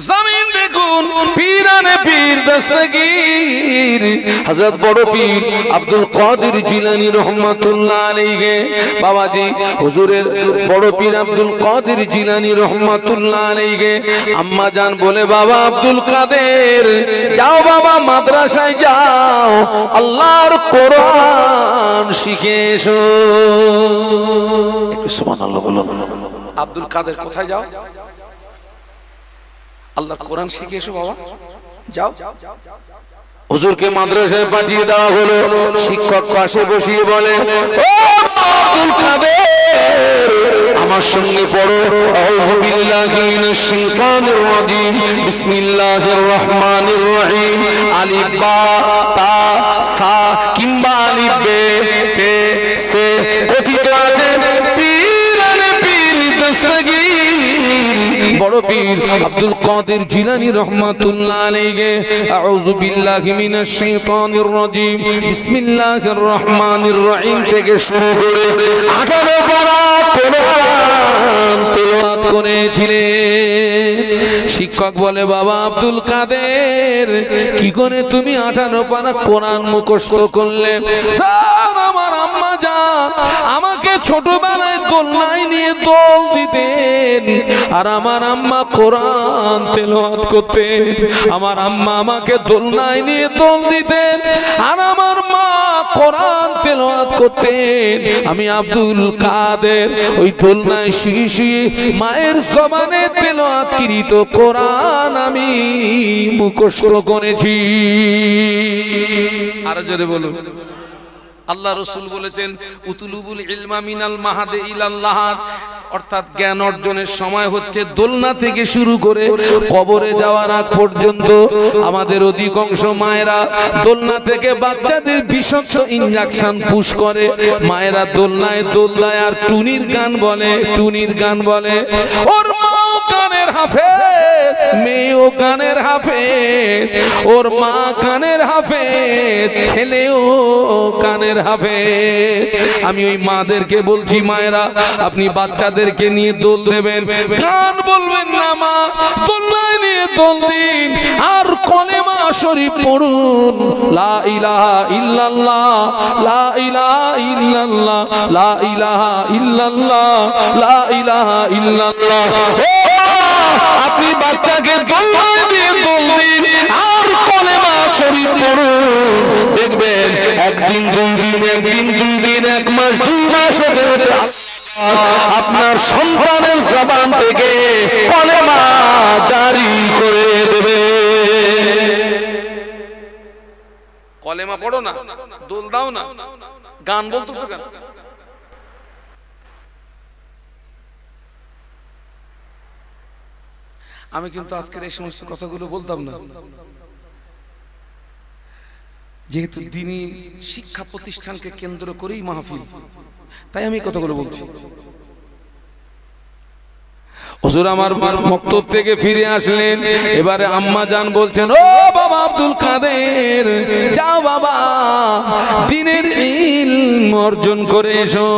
[SPEAKER 1] जमीन देखुन पीराने पीर दस्तगीर हजरत बड़ो पीर अब्दुल कादिर जिलानी रहमतुल्लाह अलैहि। बाबा जी हुजूरेर बड़ो पीर अब्दुल कादिर जिलानी रहमतुल्लाह अलैहि। अम्मा जान बोले बाबा अब्दुल कादिर जाओ बाबा माद्रासाय जाओ, अल्लाहर कुरान शिखे एसो। सुबहानाल्लाह बोलो। अब्दुल कादिर कोথায় যাও? अल्लाह कुरान শিখে এসো বাবা, যাও। হুজুরকে মাদ্রাসায় পাঠিয়ে দেওয়া হলো। শিক্ষক পাশে বসিয়ে বলে, ও আব্দুল কাদের আমার সঙ্গে পড়ো, আউযু বিল্লাহি মিনাশ শাইতানির রাজিম, বিসমিল্লাহির রহমানির রহিম। আলিফ বা তা সা কিংবা আলিফ বে তে সে কথিত আছে পীরানে পীর দস্তগীর বড় পীর আব্দুল কাদের জিলানী রহমাতুল্লাহ আলাইহি। আউযু বিল্লাহি মিনাশ শাইতানির রাজিম, বিসমিল্লাহির রহমানির রহিম থেকে শুরু করে 18 পারা কোরআন তেলাওয়াত করেছিলেন। শিক্ষক বলে বাবা আব্দুল কাদের কি করে তুমি 18 পারা কোরআন মুখস্থ করলে? স্যার আমার আম্মা জান আমাকে ছোটবেলায় দোলনায় নিয়ে দোল দিতেন, আর আমার আম্মা কোরআন তেলাওয়াত করতেন। আমার আম্মা আমাকে দোলনায় নিয়ে দোল দিতেন, আর আমার মা কোরআন তেলাওয়াত করতেন। আমি আব্দুল কাদের ওই দোলনায় শুয়ে শুয়ে মায়ের জবানে তেলাওয়াতকৃত কোরআন আমি মুখস্থ করেছি। আর জোরে বলুন। আল্লাহ রাসূল বলেছেন উতুলুবুল ইলমা মিনাল মাহাদে ইলাল লাহাদ, অর্থাৎ জ্ঞান অর্জনের সময় হচ্ছে দোলনা থেকে শুরু করে কবরে যাওয়ার আগ পর্যন্ত। আমাদের অধিকাংশ মায়েরা দোলনা থেকে বাচ্চাদের বিষাক্ত ইনজেকশন পুশ করে। মায়েরা দোলনায় দোল দেয় আর টুনির গান বলে, টুনির গান বলে। ওর মা হাফেজ, মেয়েও গানের হাফেজ, ওর মা গানের হাফেজ, ছেলেও গানের হাফেজ। আমি ওই মাদেরকে বলছি, মায়েরা আপনি বাচ্চাদেরকে নিয়ে দোল দেবেন, গান বলবেন না মা, দোলনায় নিয়ে দোল দিন আর কলেমা শরীফ পড়ুন, লা ইলাহা ইল্লাল্লাহ, লা ইলাহা ইল্লাল্লাহ, লা ইলাহা ইল্লাল্লাহ, লা ইলাহা ইল্লাল্লাহ। আপনি বাচ্চাকে দোলনায় দিয়ে দোল দিন আর কলেমা শরীফ পড়ুন, দেখবেন একদিন দুই দিন, একদিন দুই দিন, এক মাস দুই মাস হতে হতে আপনার সন্তানের জবান থেকে কলেমা জারি করে দেবে। কলেমা পড়ো না, দোল দাও না, গান বলতেছো কেন? আমি কিন্তু আজকের এই সমস্ত কথাগুলো বলতাম না, যেহেতু দ্বীনি শিক্ষা প্রতিষ্ঠানকে কেন্দ্র করেই মাহফিল, তাই আমি কথাগুলো বলছি। হুজুর আমার মক্তব থেকে ফিরে আসলেন, এবারে আম্মা জান বলছেন, ও বাবা আব্দুল কাদের, যাও বাবা দ্বীনের ইলম অর্জন করে এসো।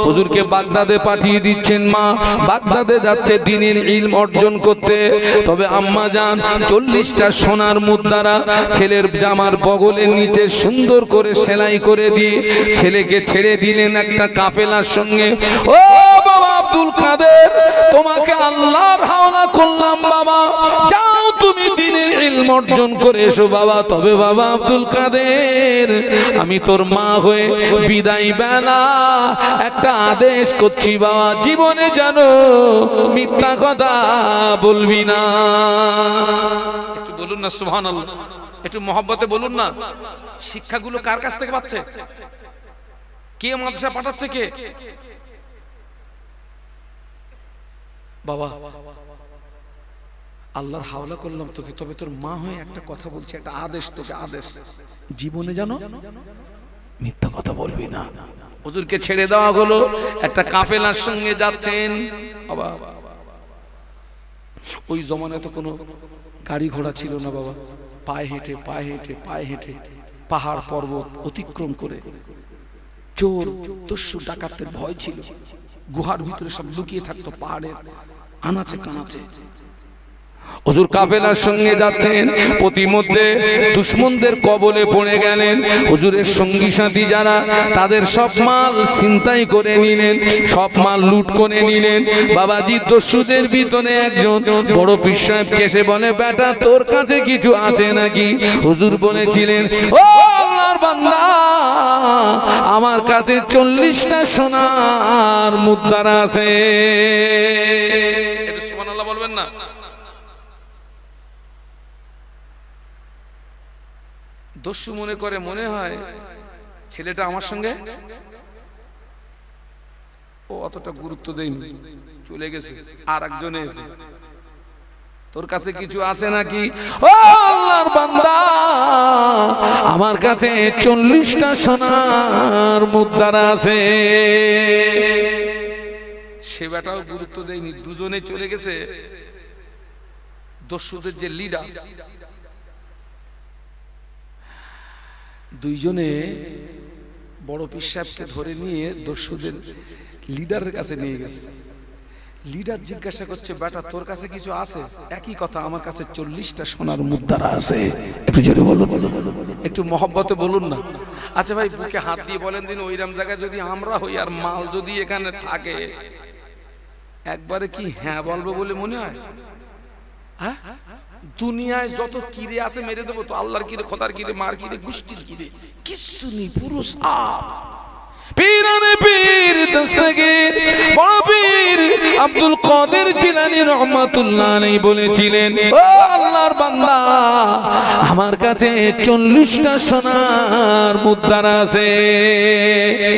[SPEAKER 1] হুজুরকে বাগদাদে পাঠিয়ে দিচ্ছেন মা, বাগদাদে যাচ্ছে দ্বীনের ইলম অর্জন করতে। তবে আম্মা জান 40টা সোনার মুদ্রা ছেলের জামার বগলের নিচে সুন্দর করে সেলাই করে দিয়ে ছেলেকে ছেড়ে দিলেন একটা কাফেলার সঙ্গে। ও বাবা আব্দুল কাদের, তোমাকে আল্লাহর হাওলা করলাম বাবা, যাও তুমি দ্বীনের ইলম অর্জন করে এসো বাবা। তবে বাবা আব্দুল কাদের, আমি তোর মা হয়ে বিদায় বেলা একটা আদেশ করছি বাবা, জীবনে জানো মিথ্যা কথা বলবি না। একটু বলুন না সুবহানাল্লাহ, একটু মহব্বতে বলুন না। শিক্ষাগুলো কার কাছ থেকে পাচ্ছে? কে মাদ্রাসা পাঠাচ্ছে? কে? বাবা আল্লাহর হাওলা করলাম তোকে, তবে তোর মা হয়ে একটা কথা বলছি, একটা আদেশ তোকে, আদেশ, জীবনে জানো মিথ্যা কথা বলবি না। হুজুরকে ছেড়ে দেওয়া হলো, একটা কাফেলার সঙ্গে যাচ্ছেন। বাবা ওই জমানায় তো কোনো গাড়ি ঘোড়া ছিল না বাবা, পায়ে হেঁটে পায়ে হেঁটে পায়ে হেঁটে পাহাড় পর্বত অতিক্রম করে। চোর দস্যু ডাকাতের ভয় ছিল, গুহার ভিতরে সব লুকিয়ে থাকতো পাহাড়ের আনাচে কানাচে। হুজুর কাফেলার সঙ্গে যাচ্ছেন, প্রতিমধ্যে দুশমনদের কবলে পড়ে গেলেন। হুজুরের সঙ্গী সাথী যারা, তাদের সব মাল ছিনতাই করে নিলেন, সব মাল লুট করে নিলেন। বাবাজি দস্যুদের ভিতরে একজন বড় পীর সাহেবকে এসে বলে, বেটা তোর কাছে কিছু আছে নাকি? হুজুর বলেছিলেন, ও আল্লাহর বান্দা, আমার কাছে 40টা সোনার মুদ্রা আছে। এটা সুবহানাল্লাহ বলবেন না? দস্যু মনে করে, মনে হয় ছেলেটা আমার সঙ্গে, ও অতটা গুরুত্ব দেয়নি, চলে গেছে। আর একজনে এসে, তোর কাছে কিছু আছে নাকি? ও আল্লাহর বান্দা, আমার কাছে 40টা সোনার মুদ্রা আছে। সে বেটাও গুরুত্ব দেয়নি, দুজনে চলে গেছে। দস্যুদের যে লিডার, দুইজনে বড় পীর সাহেবকে ধরে নিয়ে দস্যুদের লিডারের কাছে নিয়ে গেছে। লিডার জিজ্ঞাসা করছে, বেটা তোর কাছে কিছু আছে? একই কথা, আমার কাছে 40টা সোনার মুদ্রা আছে। একটু জোরে বলুন, একটু মহব্বতে বলুন না। আচ্ছা ভাই, বুকে হাত দিয়ে বলেন দিন, ওইরকম জায়গায় যদি আমরা হই আর মাল যদি এখানে থাকে, একবারে কি হ্যাঁ বলবো বলে মনে হয়? হ্যাঁ, দুনিয়ায় যত কিরে আছে মেরে দেবো তো। আল্লাহর কিরে, খোদার কিরে, মার কিরে, গুষ্টির কিরে, কিচ্ছু নেই, পুরো সাপ। পীরানে পীর দস্তগীর বড় পীর আব্দুল কাদের জিলানী রহমাতুল্লাহ আলাইহি বলেছিলেন, ও আল্লাহর বান্দা, আমার কাছে 40টা সোনার মুদ্রা আছে।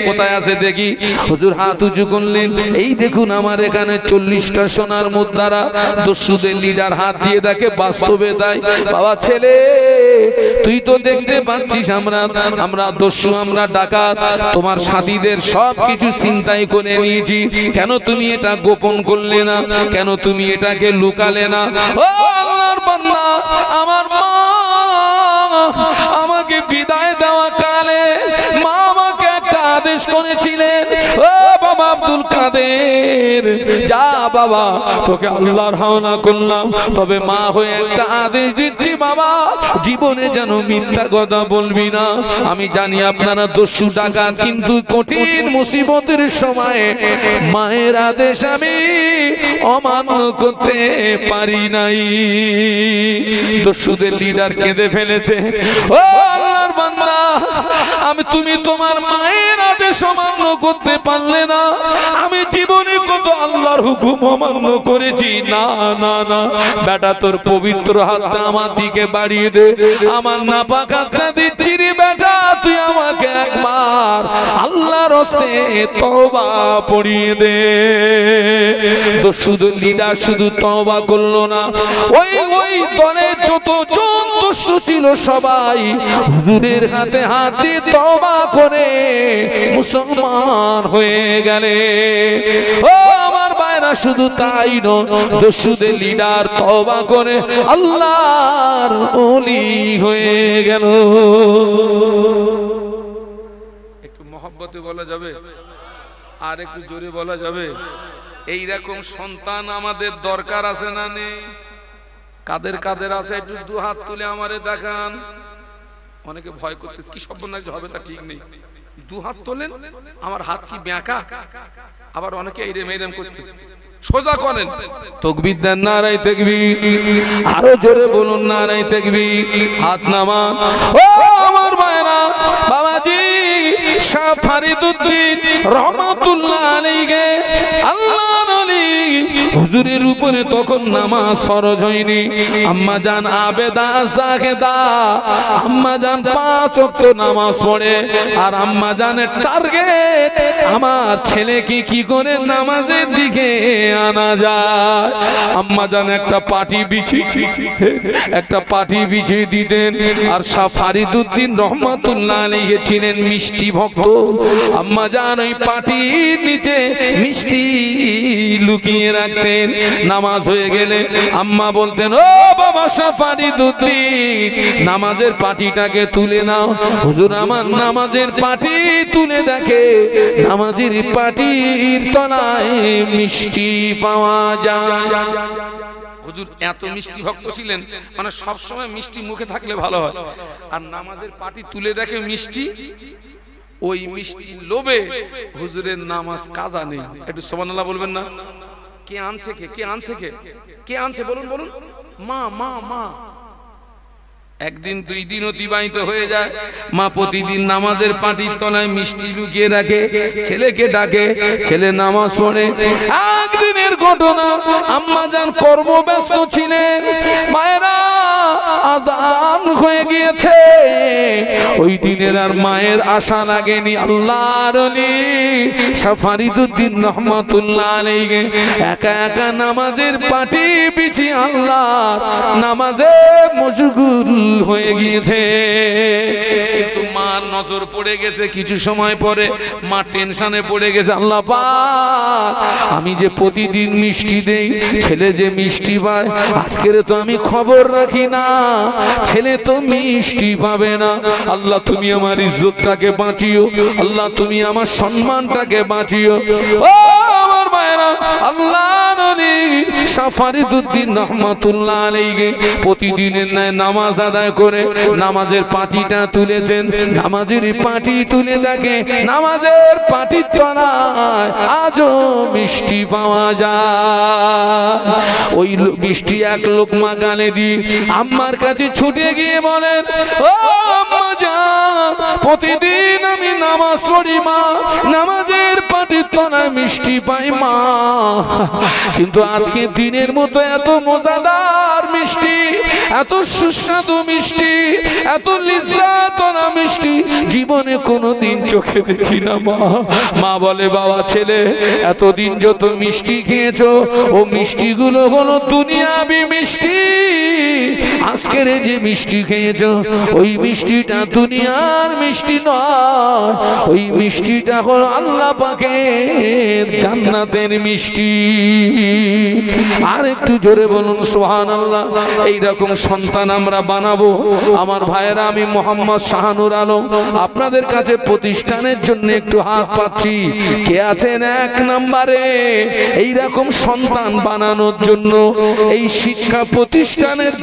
[SPEAKER 1] কোথায় আছে দেখি? হুজুর হাত উঁচু করলেন, এই দেখুন আমার এখানে 40টা সোনার মুদ্রা। দস্যুদের লিডার হাত দিয়ে দেখে, বাস্তবে তাই। বাবা ছেলে, তুই তো দেখতে পাচ্ছিস আমরা দস্যু, আমরা ডাকাত, তোমার সাথীদের রাসূলের সব কিছু চিন্তাই করে নিয়েছি, কেন তুমি এটা গোপন করলে না, কেন তুমি এটাকে লুকালে না? ও আল্লাহর বান্দা, আমার মা আমাকে বিদায় দেওয়া কালে মা আমাকে একটা আদেশ করেছিলেন, ও বাবা আব্দুল কাদের, যা বাবা তোকে আল্লাহর হাওলা করলাম, তবে মা হয়ে একটা আদেশ দিচ্ছি বাবা, জীবনে যেন মিথ্যা কথা বলবি না। আমি জানি আপনারা দস্যু ডাকাত, কিন্তু কঠিন মুসিবতের সময় মায়ের আদেশ আমি অমান্য করতে পারি নাই। দস্যুদের লিডার কেঁদে ফেলেছে। ও আল্লাহর বান্দা, তুমি তোমার মায়ের আদেশ অমান্য করতে পারলে না, আমি জীবনে কত আল্লাহর হুকুম অমান্য করেছি। না না না বেটা, তোর পবিত্র হাতটা আমার দিকে বাড়িয়ে দে, আমার নাপাক হাতটা দিচ্ছি রে বেটা, তুই আমাকে একবার আল্লাহর হস্তে তওবা পড়িয়ে দে। দস্যুদের লিডার শুধু তওবা করলো না, ওই দলে যতজন দস্যু ছিল সবাই হুজুরের হাতে হাত দিয়ে তওবা করে মুসলমান হয়ে গেলে। ও আমার ভাইরা, শুধু তাই নয়, দস্যুদের লিডার তওবা করে আল্লাহর ওলি হয়ে গেল। একটু মহব্বতে বলা যাবে, আর একটু জোরে বলা যাবে? এইরকম সন্তান আমাদের দরকার আছে না নেই? কাদের কাদের আছে একটু দু হাত তুলে আমারে দেখান। অনেকে ভয় করতে, কি সর্বনাশ হবে তা ঠিক নেই, দু হাত তোলেন। আমার হাত কি ব্যাঁকা? আবার অনেকে এইরম এইরম করতেছে, সোজা করেন, তাকবীর দেন, নারায়ে তাকবীর, আরো জোরে বলুন নারায়ে তাকবীর, হাত নামা। ও আমার ভাইরা, বাবাজি শাহ ফরিদউদ্দিন রহমাতুল্লাহ আলাইহি আল্লাহর ওলি হুজুরের উপরে তখন নামাজ ফরজ হয়নি। আম্মা জান আবেদা জাহেদা, আম্মা জান 5 ওয়াক্ত নামাজ পড়ে, আর আম্মা জানের টার্গেট আমার ছেলেকে কি করে নামাজের দিকে আনা যায়। আম্মা জান একটা পাটি বিছিয়ে দিতেন। আর শাহ ফরিদউদ্দিন রহমাতুল্লাহ আলাইহি ছিলেন মিষ্টি ভক্ত। আম্মা জান ওই পাটির নিচে মিষ্টি লুকিয়ে রাখতেন। নামাজ হয়ে গেলে আম্মা বলতেন, ও বাবা শাহ ফরিদউদ্দিন, নামাজের পাটিটাকে তুলে নাও। হুজুর আমার নামাজের পাটি তুলে দেখে নামাজের পাটির তলায় মিষ্টি পাওয়া যায়। হুজুর এত মিষ্টি ভক্ত ছিলেন, মানে সব সময় মিষ্টি মুখে থাকলে ভালো হয়। আর নামাজের পাটি তুলে দেখে মিষ্টি, ওই মিষ্টি লোভে হুজুরের নামাজ কাজা নেই। একটু সুবহানাল্লাহ বলবেন না? কে আনছে, কে আনছে বলুন বলুন? মা। একদিন 2 দিন অতিবাহিত হয়ে যায়, মা প্রতিদিন নামাজের পাটির তলায় মিষ্টি লুকিয়ে রাখে, ছেলেকে ডাকে, ছেলে নামাজ পড়ে। একদিনের ঘটনা, আম্মা জান কর্মব্যস্ত ছিলেন, মায়েরা আজান হয়ে গিয়েছে। ওই দিনের আর মায়ের আশা লাগেনি। আল্লাহর ওলি শাহ ফরিদউদ্দিন রহমাতুল্লাহ আলাইহি একা একা নামাজের পাটি বিছিয়ে আল্লাহর নামাজে মশগুল হয়ে গিয়েছে। কিন্তু মার নজর পড়ে গেছে। কিছু সময় পরে মা টেনশনে পড়ে গেছে, আল্লাহ পাক, আমি যে প্রতিদিন মিষ্টি দেই, ছেলে যে মিষ্টি পায়, আজকের তো আমি খবর রাখি না, ছেলে তো মিষ্টি পাবে না। আল্লাহ তুমি আমার ইজ্জতটাকে বাঁচিও, আল্লাহ তুমি আমার সম্মানটাকে বাঁচিও। ও আমার মায়েরা, আল্লাহ নবী শাহ ফরিদউদ্দিন রহমাতুল্লাহ আলাইহি প্রতিদিনের ন্যায় নামাজ আদায় করে নামাজের পাটিটা তুলেছেন। নামাজের পাটি তুলে দেখে নামাজের পাটির তলায় আজও মিষ্টি পাওয়া যায়। ওই মিষ্টি এক লোকমা গালে দিয়ে আম্মার কাছে ছুটে গিয়ে বলেন, ও আম্মা জান, প্রতিদিন আমি নামাজ পড়ি মা, নামাজের পাটির তলায় মিষ্টি পাই মা, কিন্তু আজকে দিনের মতো এত মজাদার মিষ্টি এত সুস্বাদু মিষ্টি, এত লিজ্জাতনা মিষ্টি জীবনে কোনোদিন চোখে দেখি না মা। মা বলে বাবা ছেলে এতদিন যত মিষ্টি খেয়েছো ও মিষ্টিগুলো হলো দুনিয়াবি মিষ্টি, আজকের যে মিষ্টি খেয়েছো ওই মিষ্টিটা দুনিয়ার মিষ্টি নয়, ওই মিষ্টিটা হলো আল্লাহ পাকের জান্নাতের মিষ্টি। আর একটু জোরে বলুন সুবহানাল্লাহ। এইরকম সন্তান আমরা বানাবো। আমার ভাইয়েরা, আমি মোহাম্মদ শাহানুর আলম আপনাদের কাছে প্রতিষ্ঠানের জন্য একটু হাত পাচ্ছি। কে আছেন এক নম্বরে এইরকম সন্তান বানানোর জন্য, এই শিক্ষা প্রতিষ্ঠানের